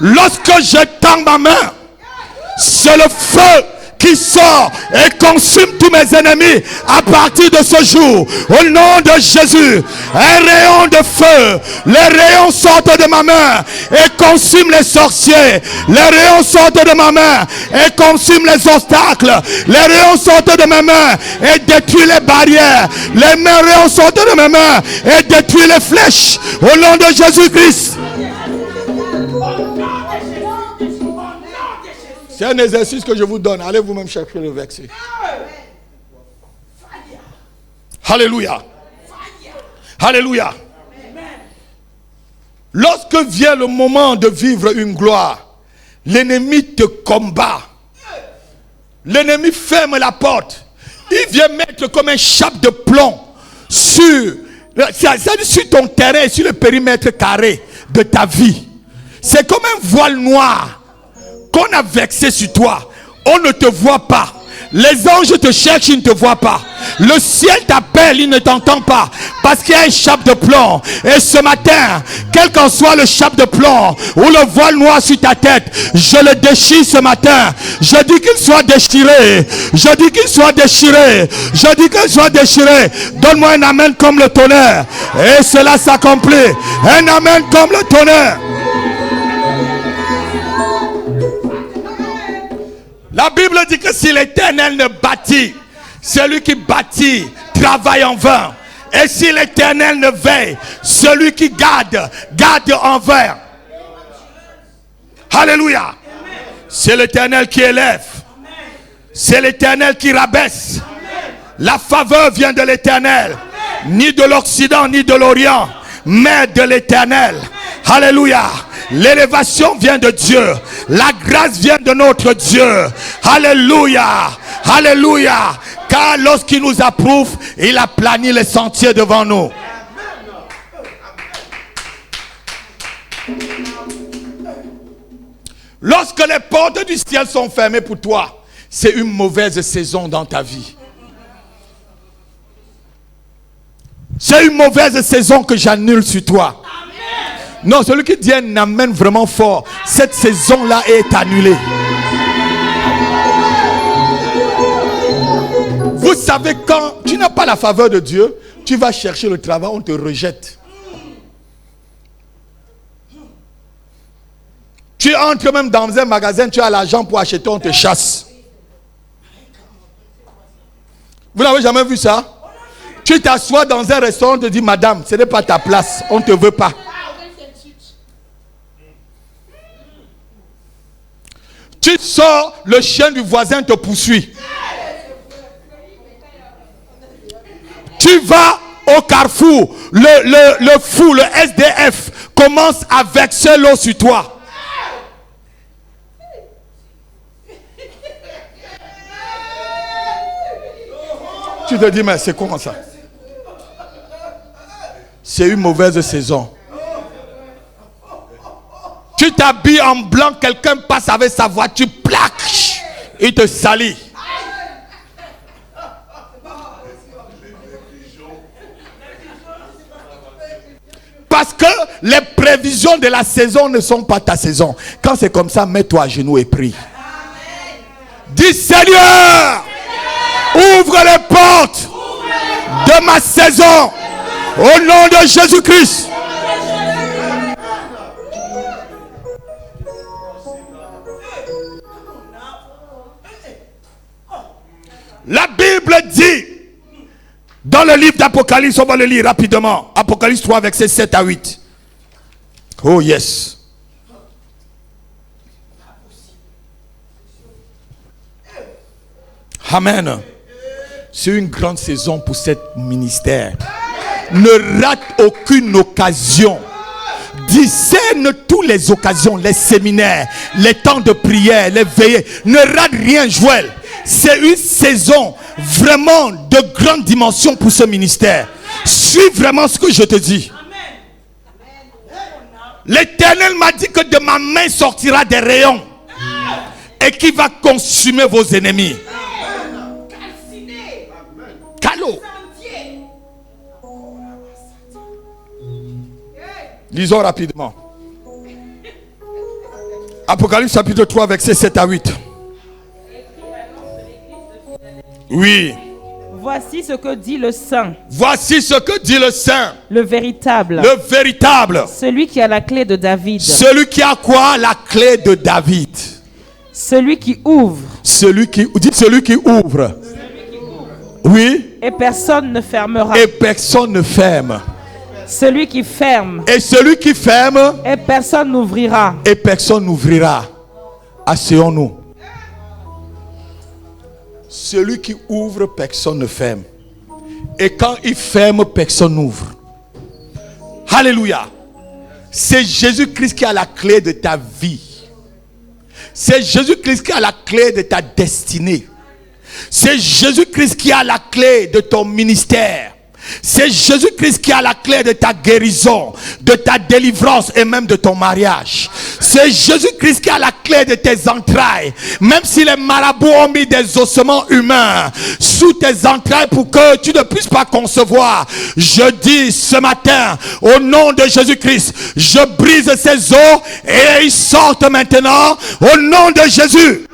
Lorsque je tends ma main, c'est le feu qui sort et consume tous mes ennemis à partir de ce jour. Au nom de Jésus, un rayon de feu. Les rayons sortent de ma main et consument les sorciers. Les rayons sortent de ma main et consument les obstacles. Les rayons sortent de ma main et détruisent les barrières. Les rayons sortent de ma main et détruisent les flèches. Au nom de Jésus-Christ. C'est un exercice que je vous donne. Allez vous-même chercher le verset. Alléluia. Alléluia. Lorsque vient le moment de vivre une gloire, l'ennemi te combat. L'ennemi ferme la porte. Il vient mettre comme un chape de plomb sur ton terrain et sur le périmètre carré de ta vie. C'est comme un voile noir qu'on a vexé sur toi. On ne te voit pas. Les anges te cherchent, ils ne te voient pas. Le ciel t'appelle, il ne t'entend pas. Parce qu'il y a un chape de plomb. Et ce matin, quel qu'en soit le chape de plomb ou le voile noir sur ta tête, je le déchire ce matin. Je dis qu'il soit déchiré. Je dis qu'il soit déchiré. Je dis qu'il soit déchiré. Donne-moi un amen comme le tonnerre. Et cela s'accomplit. Un amen comme le tonnerre. La Bible dit que si l'Éternel ne bâtit, celui qui bâtit travaille en vain. Et si l'Éternel ne veille, celui qui garde en vain. Alléluia. C'est l'Éternel qui élève. C'est l'Éternel qui rabaisse. La faveur vient de l'Éternel. Ni de l'Occident, ni de l'Orient, mais de l'Éternel. Alléluia. L'élévation vient de Dieu. La grâce vient de notre Dieu. Alléluia. Alléluia. Car lorsqu'il nous approuve, il a plani les sentiers devant nous. Lorsque les portes du ciel sont fermées pour toi, c'est une mauvaise saison dans ta vie. C'est une mauvaise saison que j'annule sur toi. Non, celui qui dit un amen vraiment fort, cette saison-là est annulée. Vous savez, quand tu n'as pas la faveur de Dieu, tu vas chercher le travail, on te rejette. Tu entres même dans un magasin, tu as l'argent pour acheter, on te chasse. Vous n'avez jamais vu ça? Tu t'assois dans un restaurant, on te dit, madame, ce n'est pas ta place, on ne te veut pas. Tu sors, le chien du voisin te poursuit. Tu vas au carrefour, le fou, le SDF commence à verser l'eau sur toi. Tu te dis, mais c'est comment ça? C'est une mauvaise saison. Tu t'habilles en blanc, quelqu'un passe avec sa voiture, plaque, il te salit. Parce que les prévisions de la saison ne sont pas ta saison. Quand c'est comme ça, mets-toi à genoux et prie. Dis, Seigneur, ouvre les portes de ma saison au nom de Jésus-Christ. La Bible dit dans le livre d'Apocalypse, on va le lire rapidement. Apocalypse 3, versets 7 à 8. Oh yes. Amen. C'est une grande saison pour cet ministère. Ne rate aucune occasion. Discerne toutes les occasions, les séminaires, les temps de prière, les veillées. Ne rate rien, Joël. C'est une saison vraiment de grande dimension pour ce ministère. Suis vraiment ce que je te dis. L'Éternel m'a dit que de ma main sortira des rayons et qui va consumer vos ennemis. Calo. Lisons rapidement. Apocalypse chapitre 3, versets 7 à 8. Oui. Voici ce que dit le Saint. Voici ce que dit le Saint. Le véritable. Le véritable. Celui qui a la clé de David. Celui qui a quoi? La clé de David. Celui qui ouvre. Dites celui qui ouvre. Oui. Et personne ne fermera. Et personne ne ferme. Celui qui ferme. Et celui qui ferme. Et personne n'ouvrira. Et personne n'ouvrira. Asseyons-nous. Celui qui ouvre, personne ne ferme. Et quand il ferme, personne n'ouvre. Alléluia. C'est Jésus-Christ qui a la clé de ta vie. C'est Jésus-Christ qui a la clé de ta destinée. C'est Jésus-Christ qui a la clé de ton ministère. C'est Jésus-Christ qui a la clé de ta guérison, de ta délivrance et même de ton mariage. C'est Jésus-Christ qui a la clé de tes entrailles. Même si les marabouts ont mis des ossements humains sous tes entrailles pour que tu ne puisses pas concevoir. Je dis ce matin, au nom de Jésus-Christ, je brise ces os et ils sortent maintenant au nom de Jésus.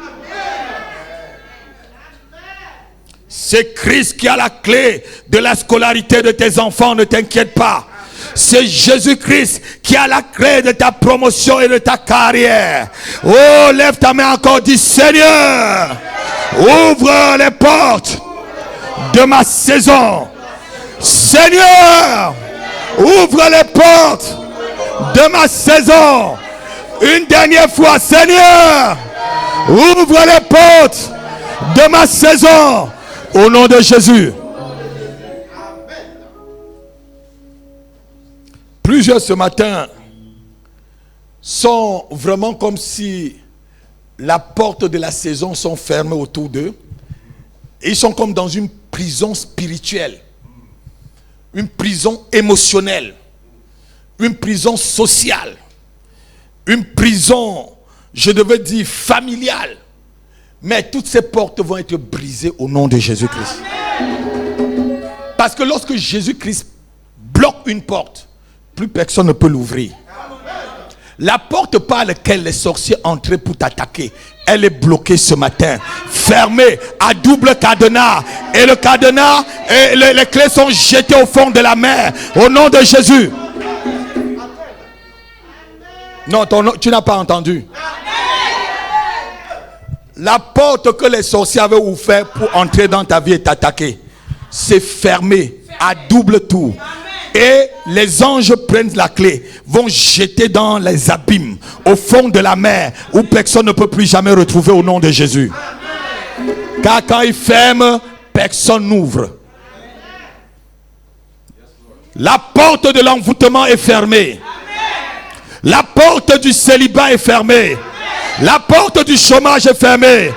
C'est Christ qui a la clé de la scolarité de tes enfants, ne t'inquiète pas. C'est Jésus-Christ qui a la clé de ta promotion et de ta carrière. Oh, lève ta main encore, dis Seigneur, ouvre les portes de ma saison. Seigneur, ouvre les portes de ma saison. Une dernière fois, Seigneur, ouvre les portes de ma saison. Au nom de Jésus. Plusieurs ce matin sont vraiment comme si la porte de la saison sont fermées autour d'eux. Ils sont comme dans une prison spirituelle, une prison émotionnelle, une prison sociale, une prison, je devais dire, familiale. Mais toutes ces portes vont être brisées au nom de Jésus-Christ. Parce que lorsque Jésus-Christ bloque une porte, plus personne ne peut l'ouvrir. La porte par laquelle les sorciers entraient pour t'attaquer, elle est bloquée ce matin, fermée à double cadenas. Et le cadenas, et les clés sont jetées au fond de la mer, au nom de Jésus. Non, tu n'as pas entendu. La porte que les sorciers avaient ouverte pour entrer dans ta vie et t'attaquer, c'est fermé à double tour. Et les anges prennent la clé, vont jeter dans les abîmes, au fond de la mer, où personne ne peut plus jamais retrouver au nom de Jésus. Car quand ils ferment, personne n'ouvre. La porte de l'envoûtement est fermée. La porte du célibat est fermée. La porte du chômage est fermée.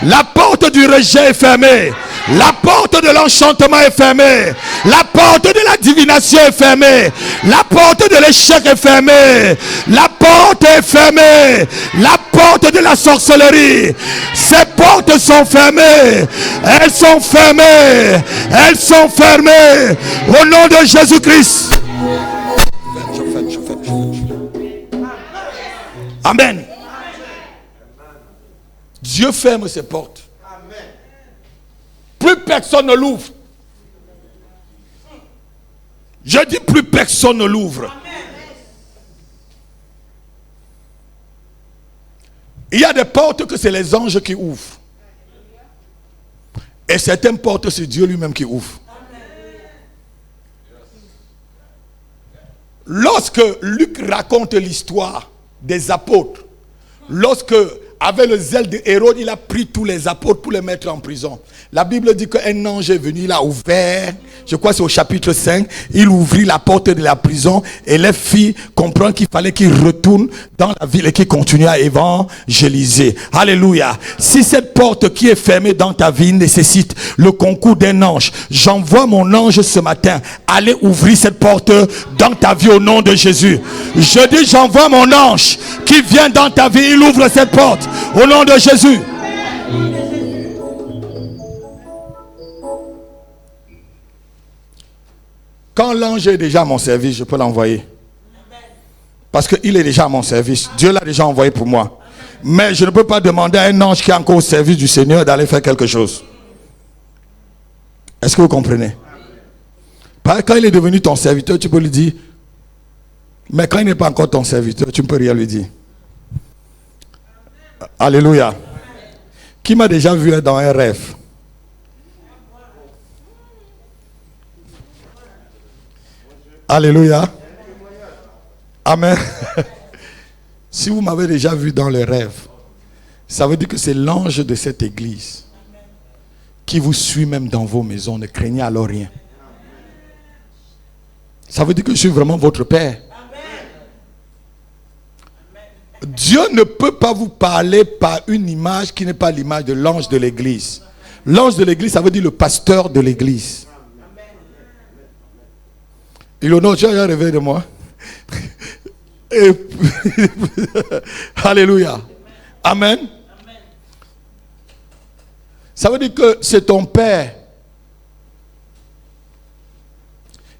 La porte du rejet est fermée. La porte de l'enchantement est fermée. La porte de la divination est fermée. La porte de l'échec est fermée. La porte est fermée. La porte de la sorcellerie. Ces portes sont fermées. Elles sont fermées. Elles sont fermées. Au nom de Jésus-Christ. Amen. Dieu ferme ses portes. Plus personne ne l'ouvre. Je dis plus personne ne l'ouvre. Il y a des portes que c'est les anges qui ouvrent. Et certaines portes, c'est Dieu lui-même qui ouvre. Lorsque Luc raconte l'histoire des apôtres, lorsque avec le zèle de Hérode, il a pris tous les apôtres pour les mettre en prison. La Bible dit qu'un ange est venu, il a ouvert, je crois que c'est au chapitre 5, il ouvrit la porte de la prison et les filles comprennent qu'il fallait qu'ils retournent dans la ville et qu'ils continuent à évangéliser. Alléluia. Si cette porte qui est fermée dans ta vie nécessite le concours d'un ange, j'envoie mon ange ce matin, allez ouvrir cette porte dans ta vie au nom de Jésus. Je dis j'envoie mon ange qui vient dans ta vie, il ouvre cette porte. Au nom de Jésus. Quand l'ange est déjà à mon service, je peux l'envoyer. Parce qu'il est déjà à mon service. Dieu l'a déjà envoyé pour moi. Mais je ne peux pas demander à un ange qui est encore au service du Seigneur d'aller faire quelque chose. Est-ce que vous comprenez? Quand il est devenu ton serviteur, tu peux lui dire. Mais quand il n'est pas encore ton serviteur, tu ne peux rien lui dire. Alléluia. Qui m'a déjà vu dans un rêve? Alléluia. Amen. Si vous m'avez déjà vu dans le rêve, ça veut dire que c'est l'ange de cette église qui vous suit même dans vos maisons. Ne craignez alors rien. Ça veut dire que je suis vraiment votre Père. Dieu ne peut pas vous parler par une image qui n'est pas l'image de l'ange de l'église. L'ange de l'église, ça veut dire le pasteur de l'église. Il honore, tu as rêvé de moi. Alléluia. Amen. Ça veut dire que c'est ton Père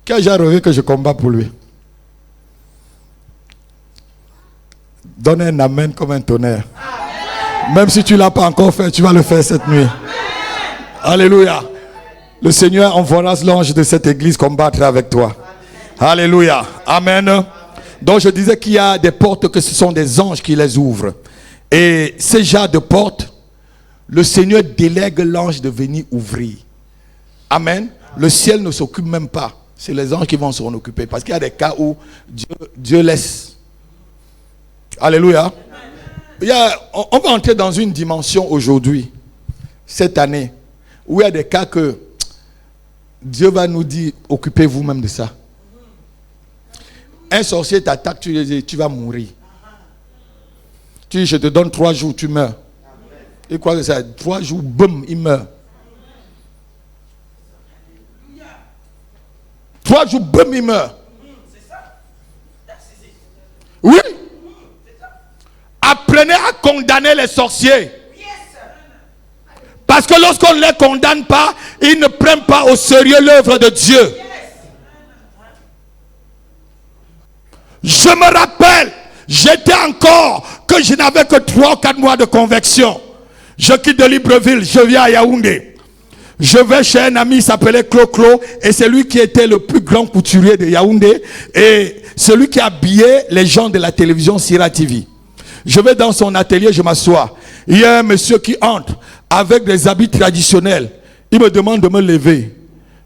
qui a déjà rêvé que je combats pour lui. Donne un amen comme un tonnerre. Amen. Même si tu ne l'as pas encore fait, tu vas le faire cette nuit. Amen. Alléluia. Le Seigneur enverra l'ange de cette église combattre avec toi. Alléluia. Amen. Donc je disais qu'il y a des portes que ce sont des anges qui les ouvrent. Et ces genres de portes, le Seigneur délègue l'ange de venir ouvrir. Amen. Le ciel ne s'occupe même pas. C'est les anges qui vont s'en occuper. Parce qu'il y a des cas où Dieu laisse. Alléluia. On va entrer dans une dimension aujourd'hui, cette année, où il y a des cas que Dieu va nous dire, occupez-vous même de ça. Un sorcier t'attaque, tu lui dis, tu vas mourir. Tu dis, je te donne 3 jours, tu meurs. Et quoi que ça, 3 jours, boum, il meurt. 3 jours, boum, il meurt. Oui. Apprenez à condamner les sorciers. Parce que lorsqu'on ne les condamne pas, ils ne prennent pas au sérieux l'œuvre de Dieu. Je me rappelle, j'étais encore que je n'avais que 3 ou 4 mois de conversion. Je quitte de Libreville, je viens à Yaoundé. Je vais chez un ami, il s'appelait Clo-Clo, et c'est lui qui était le plus grand couturier de Yaoundé, et celui qui habillait les gens de la télévision Sira TV. Je vais dans son atelier, je m'assois. Il y a un monsieur qui entre avec des habits traditionnels. Il me demande de me lever.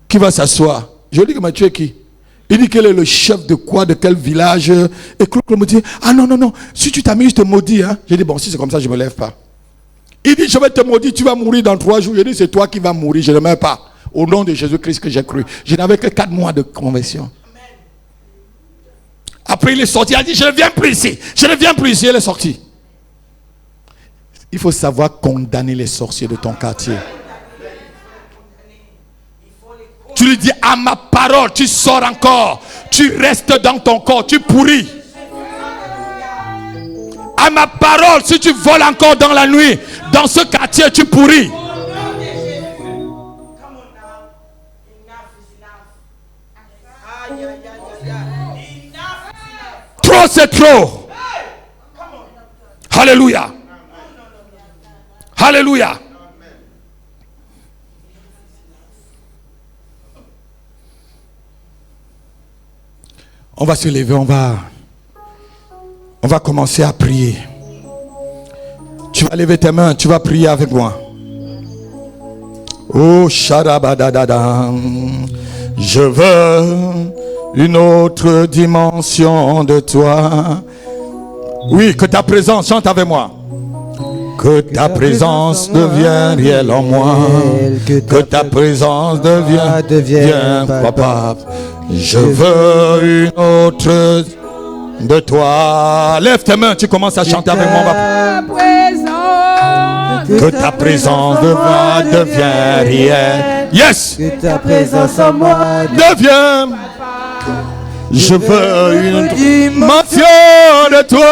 Qui va s'asseoir? Je lui dis, mais tu es qui? Il dit qu'il est le chef de quoi, de quel village. Et Clo-Clo me dit, ah non, si tu t'amuses, je te maudis. Hein? J'ai dit, bon, si c'est comme ça, je ne me lève pas. Il dit, je vais te maudire, tu vas mourir dans 3 jours. Je dis, c'est toi qui vas mourir, je ne meurs pas. Au nom de Jésus-Christ que j'ai cru. Je n'avais que 4 mois de conversion. Après, il est sorti, il a dit, je ne viens plus ici. Je ne viens plus ici, il est sorti. Il faut savoir condamner les sorciers de ton quartier. Tu lui dis, à ma parole, tu sors encore. Tu restes dans ton corps, tu pourris. À ma parole, si tu voles encore dans la nuit, dans ce quartier, tu pourris. Trop, c'est trop. Alléluia. Alléluia. On va se lever, on va commencer à prier. Tu vas lever tes mains, tu vas prier avec moi. Oh, Sharabadadada. Je veux une autre dimension de toi. Oui, que ta présence, chante avec moi. Que ta présence devienne réelle en moi. Que ta présence devienne papa. Je veux une autre de toi. Lève tes mains, tu commences à chanter avec moi. Que ta présence devienne réelle. Yes. Que ta présence en moi devienne. Je veux une dimension de toi.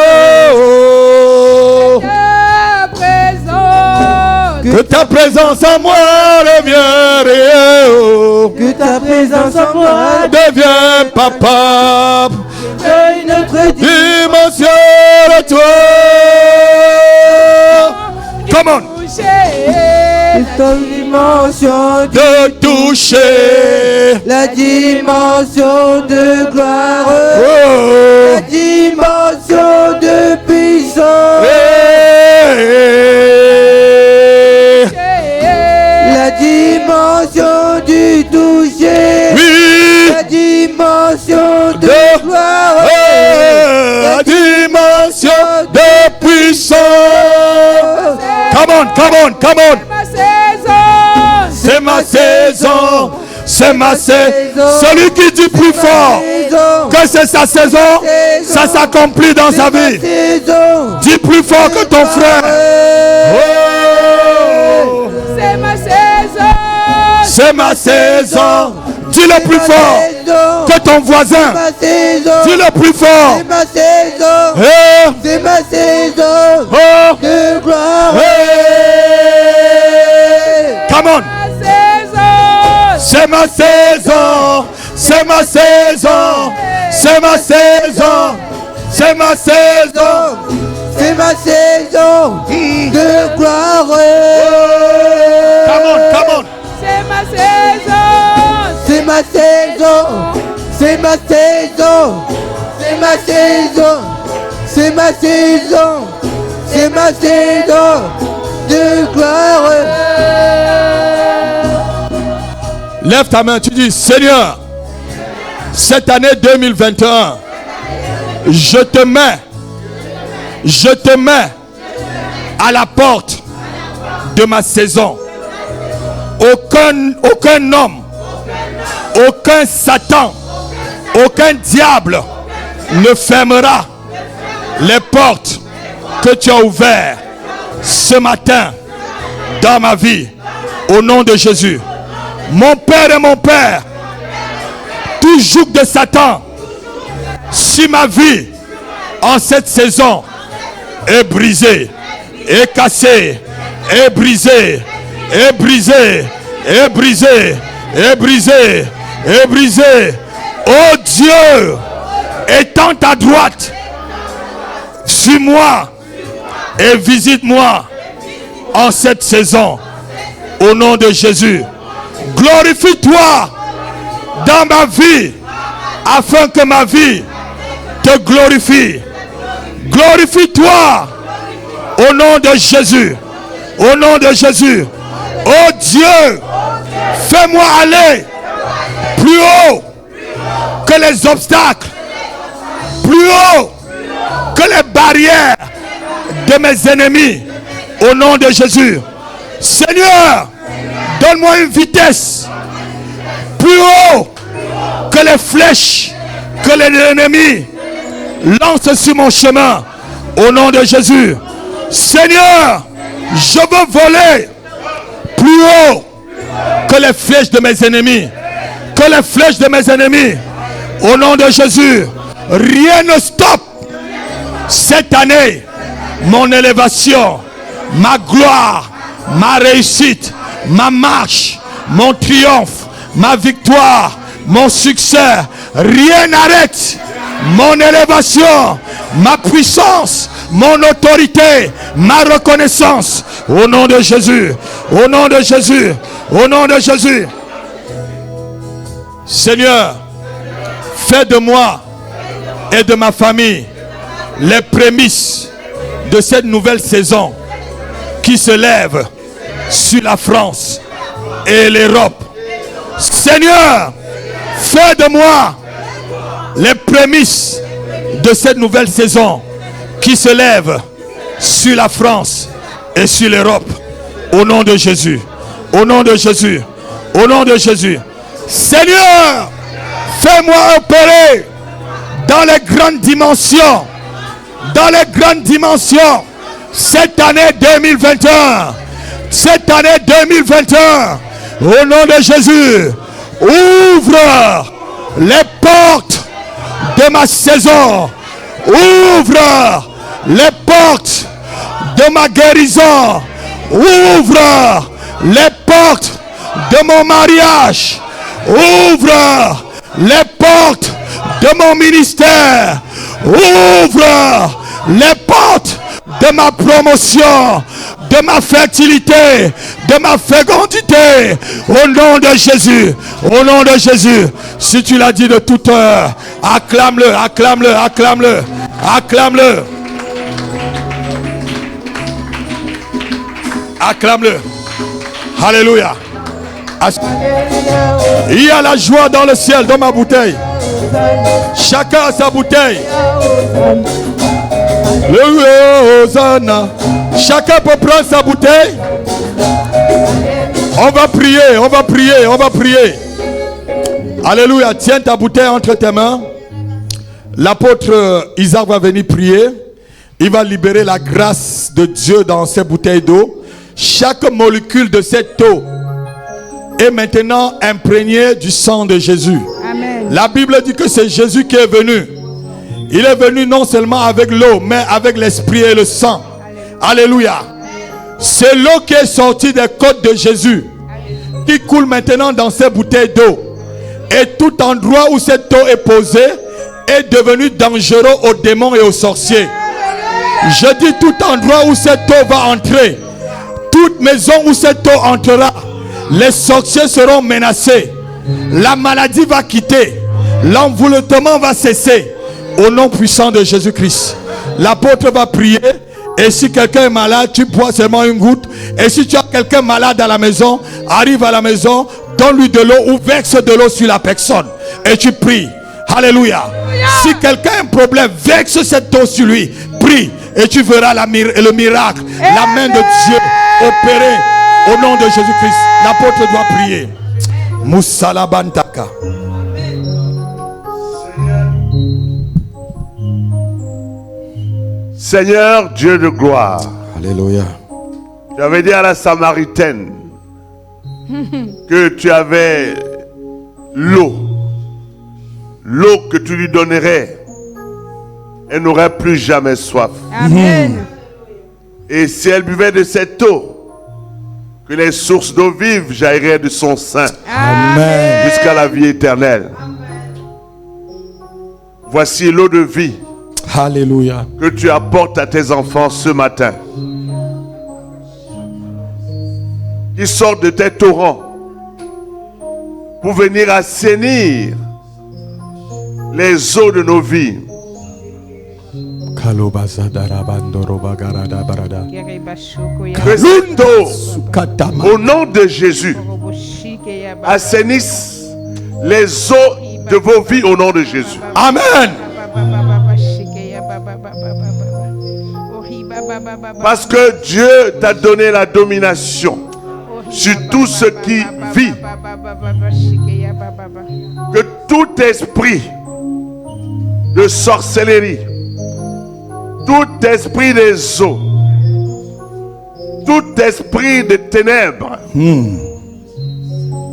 Que ta présence en moi devienne réelle. Que ta présence en moi devienne papa. une autre Dimension de toi. Come on. Ton dimension De toucher la dimension de gloire, la dimension de puissance, la dimension du toucher, la dimension de gloire, la dimension de puissance. Come on. C'est ma saison. C'est ma saison. Celui qui dit plus fort que c'est sa saison, ça s'accomplit dans sa vie. Dis plus fort que ton frère. Oh. C'est ma saison. C'est ma saison. Dis le plus fort que ton voisin. Dis le plus fort. C'est ma saison. C'est ma saison de gloire. Come on. C'est ma saison. C'est ma saison. C'est ma saison. C'est ma saison. C'est ma saison de gloire. Come on. C'est ma saison. C'est ma saison. C'est C'est ma saison. C'est ma saison. C'est ma saison. C'est ma saison de gloire. Lève ta main, tu dis, Seigneur, cette année 2021, je te mets à la porte de ma saison. Aucun homme, aucun Satan, aucun diable ne fermera les portes que tu as ouvertes ce matin dans ma vie. Au nom de Jésus. Mon Père et mon Père, tout joug de Satan sur ma vie en cette saison est brisé, est cassé, est brisé, est brisé, est brisé, est brisé, est brisé. Oh Dieu, étends ta droite sur moi et visite-moi en cette saison. Au nom de Jésus. Glorifie-toi dans ma vie afin que ma vie te glorifie. Glorifie-toi au nom de Jésus. Au nom de Jésus. Oh Dieu, fais-moi aller plus haut que les obstacles, plus haut que les barrières de mes ennemis. Au nom de Jésus. Seigneur, donne-moi une vitesse plus haut que les flèches que l'ennemi lance sur mon chemin. Au nom de Jésus. Seigneur, je veux voler plus haut que les flèches de mes ennemis. Que les flèches de mes ennemis. Au nom de Jésus. Rien ne stoppe cette année mon élévation, ma gloire, ma réussite, ma marche, mon triomphe, ma victoire, mon succès. Rien n'arrête mon élévation, ma puissance, mon autorité, ma reconnaissance. Au nom de Jésus, au nom de Jésus, au nom de Jésus. Seigneur, fais de moi et de ma famille les prémices de cette nouvelle saison qui se lève sur la France et l'Europe. Seigneur, fais de moi les prémices de cette nouvelle saison qui se lève sur la France et sur l'Europe. Au nom de Jésus. Au nom de Jésus. Au nom de Jésus. Seigneur, fais-moi opérer dans les grandes dimensions. Dans les grandes dimensions. Cette année 2021. Cette année 2021. Au nom de Jésus. Ouvre les portes de ma saison. Ouvre les portes de ma guérison. Ouvre les portes de mon mariage. Ouvre les portes de mon ministère. Ouvre les portes de ma promotion, de ma fertilité, de ma fécondité. Au nom de Jésus. Au nom de Jésus. Si tu l'as dit de toute heure, acclame-le, acclame-le, acclame-le, acclame-le. Acclame-le. Alléluia. Il y a la joie dans le ciel, dans ma bouteille. Chacun a sa bouteille. Le Hosanna. Chacun peut prendre sa bouteille. On va prier, on va prier, on va prier. Alléluia. Tiens ta bouteille entre tes mains. L'apôtre Isaac va venir prier. Il va libérer la grâce de Dieu dans ces bouteilles d'eau. Chaque molécule de cette eau est maintenant imprégnée du sang de Jésus. Amen. La Bible dit que c'est Jésus qui est venu. Il est venu non seulement avec l'eau, mais avec l'esprit et le sang. Alléluia. C'est l'eau qui est sortie des côtes de Jésus, qui coule maintenant dans ces bouteilles d'eau. Et tout endroit où cette eau est posée est devenu dangereux aux démons et aux sorciers. Je dis tout endroit où cette eau va entrer, toute maison où cette eau entrera, les sorciers seront menacés. La maladie va quitter. L'envoûtement va cesser au nom puissant de Jésus-Christ. L'apôtre va prier. Et si quelqu'un est malade, tu bois seulement une goutte. Et si tu as quelqu'un malade à la maison, arrive à la maison, donne-lui de l'eau ou verse de l'eau sur la personne. Et tu pries. Alléluia. Si quelqu'un a un problème, verse cette eau sur lui. Prie. Et tu verras le miracle. La main de Dieu opérer au nom de Jésus-Christ. L'apôtre doit prier. Moussalabantaka. Seigneur Dieu de gloire. Alléluia. Tu avais dit à la Samaritaine que tu avais l'eau. L'eau que tu lui donnerais. Elle n'aurait plus jamais soif. Amen. Et si elle buvait de cette eau, que les sources d'eau vive jailliraient de son sein. Amen. Jusqu'à la vie éternelle. Voici l'eau de vie. Alléluia. Que tu apportes à tes enfants ce matin. Qui sortent de tes torrents pour venir assainir les eaux de nos vies. Que cette eau, au nom de Jésus, assainisse les eaux de vos vies au nom de Jésus. Amen. Parce que Dieu t'a donné la domination sur tout ce qui vit. Que tout esprit de sorcellerie, tout esprit des eaux, tout esprit de ténèbres,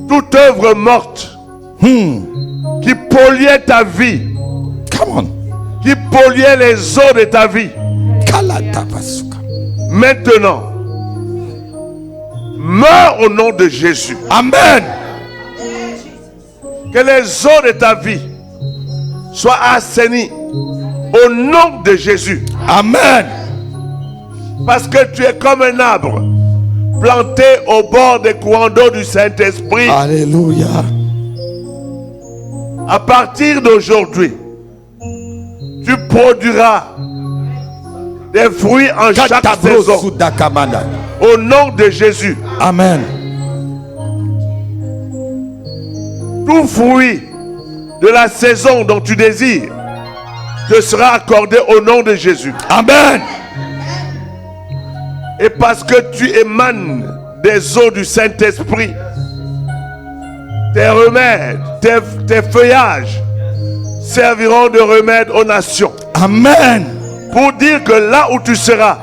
toute œuvre morte qui polluait ta vie, qui polluait les eaux de ta vie, maintenant, meurs au nom de Jésus. Amen. Que les eaux de ta vie soient assainies au nom de Jésus. Amen. Parce que tu es comme un arbre planté au bord des courants d'eau du Saint-Esprit. Alléluia. À partir d'aujourd'hui, tu produiras des fruits en chaque saison. Au nom de Jésus. Amen. Tout fruit de la saison dont tu désires te sera accordé au nom de Jésus. Amen. Et parce que tu émanes des eaux du Saint-Esprit, tes remèdes, tes feuillages serviront de remède aux nations. Amen. Pour dire que là où tu seras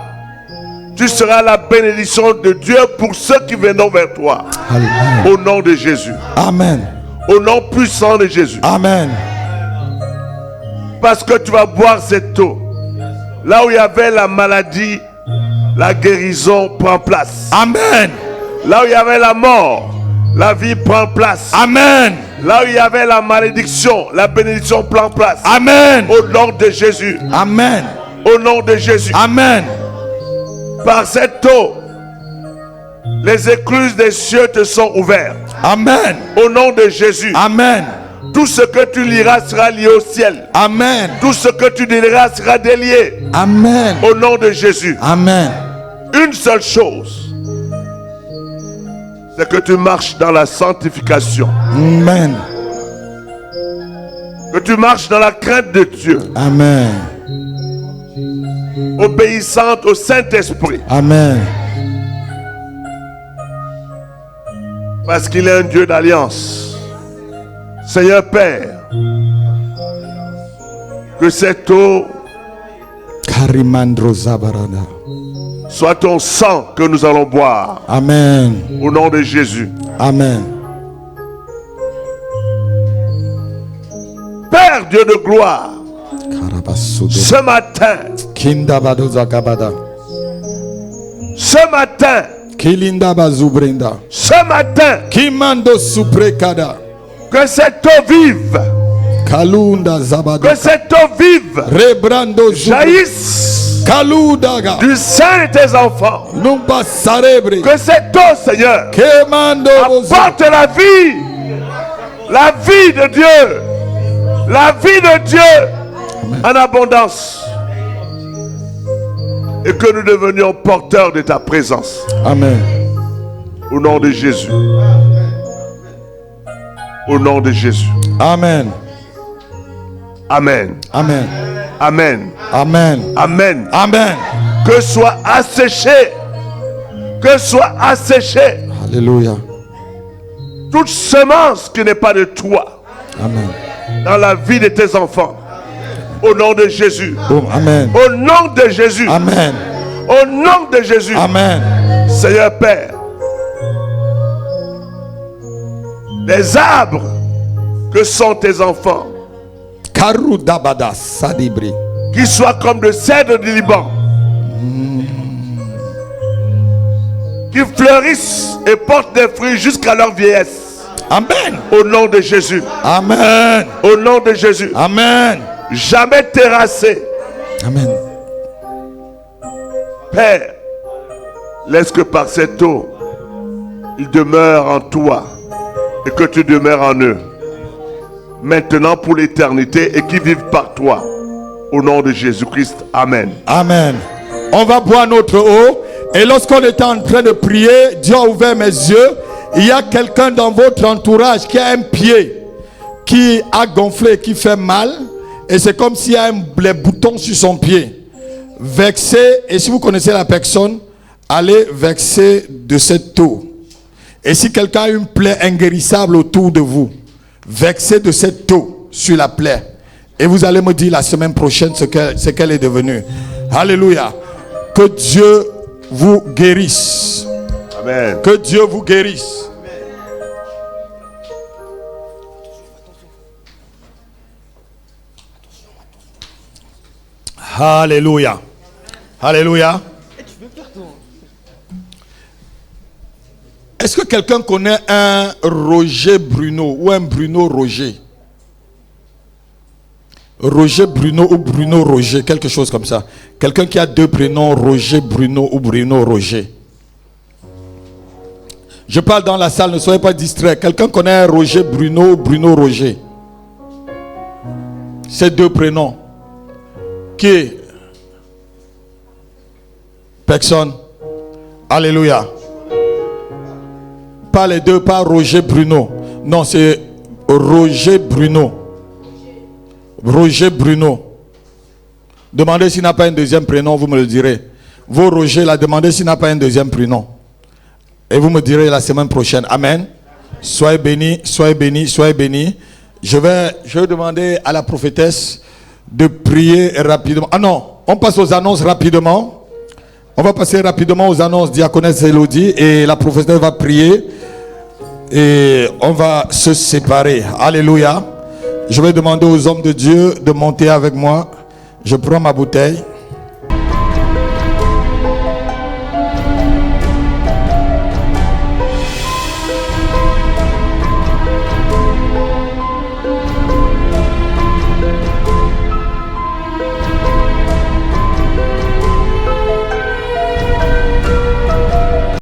la bénédiction de Dieu pour ceux qui viendront vers toi. Amen. Au nom de Jésus. Amen. Au nom puissant de Jésus. Amen. Parce que tu vas boire cette eau. Là où il y avait la maladie, la guérison prend place. Amen. Là où il y avait la mort, la vie prend place. Amen. Là où il y avait la malédiction, la bénédiction prend place. Amen. Au nom de Jésus. Amen. Au nom de Jésus. Amen. Par cette eau, les écluses des cieux te sont ouvertes. Amen. Au nom de Jésus. Amen. Tout ce que tu liras sera lié au ciel. Amen. Tout ce que tu déliras sera délié. Amen. Au nom de Jésus. Amen. Une seule chose, c'est que tu marches dans la sanctification. Amen. Que tu marches dans la crainte de Dieu. Amen. Obéissante au Saint-Esprit. Amen. Parce qu'il est un Dieu d'alliance. Seigneur Père, que cette eau soit ton sang que nous allons boire. Amen. Au nom de Jésus. Amen. Père Dieu de gloire, ce matin, ce matin, ce matin, que cette eau vive, que cette eau vive jaillisse du sein de tes enfants. Que cette eau, Seigneur, apporte la vie de Dieu, la vie de Dieu en abondance. Et que nous devenions porteurs de ta présence. Amen. Au nom de Jésus. Au nom de Jésus. Amen. Amen. Amen. Amen. Amen. Amen. Amen. Que soit asséché. Que soit asséché. Alléluia. Toute semence qui n'est pas de toi. Amen. Dans la vie de tes enfants. Au nom de Jésus. Oh, amen. Au nom de Jésus. Amen. Au nom de Jésus. Amen. Seigneur Père. Les arbres que sont tes enfants. Karudabada sadibri. Qui soient comme le cèdre du Liban. Qui fleurissent et portent des fruits jusqu'à leur vieillesse. Amen. Au nom de Jésus. Amen. Au nom de Jésus. Amen. Jamais terrassés. Amen. Père, laisse que par cette eau, ils demeurent en toi et que tu demeures en eux. Maintenant pour l'éternité et qui vivent par toi. Au nom de Jésus-Christ. Amen. Amen. On va boire notre eau. Et lorsqu'on était en train de prier, Dieu a ouvert mes yeux. Il y a quelqu'un dans votre entourage qui a un pied qui a gonflé, qui fait mal. Et c'est comme s'il y a les boutons sur son pied. Vexez, et si vous connaissez la personne, allez vexer de cette eau. Et si quelqu'un a une plaie inguérissable autour de vous, vexez de cette eau sur la plaie. Et vous allez me dire la semaine prochaine ce qu'elle est devenue. Alléluia. Que Dieu vous guérisse. Amen. Que Dieu vous guérisse. Alléluia. Alléluia. Est-ce que quelqu'un connaît un Roger Bruno ou un Bruno Roger? Roger Bruno ou Bruno Roger, quelque chose comme ça. Quelqu'un qui a deux prénoms, Roger Bruno ou Bruno Roger. Je parle dans la salle, ne soyez pas distraits. Quelqu'un connaît un Roger Bruno ou Bruno Roger? Ces deux prénoms. Qui? Personne. Alléluia. Pas les deux, pas Roger Bruno. Non, c'est Roger Bruno. Roger Bruno. Demandez s'il n'a pas un deuxième prénom, vous me le direz. Vous, Roger, là, demandez s'il n'a pas un deuxième prénom. Et vous me direz la semaine prochaine. Amen. Soyez bénis, soyez bénis, soyez bénis. Je vais demander à la prophétesse de prier rapidement. Ah non, on passe aux annonces rapidement. On va passer rapidement aux annonces. Diaconesse Elodie et la prophétesse va prier. Et on va se séparer. Alléluia. Je vais demander aux hommes de Dieu de monter avec moi. Je prends ma bouteille.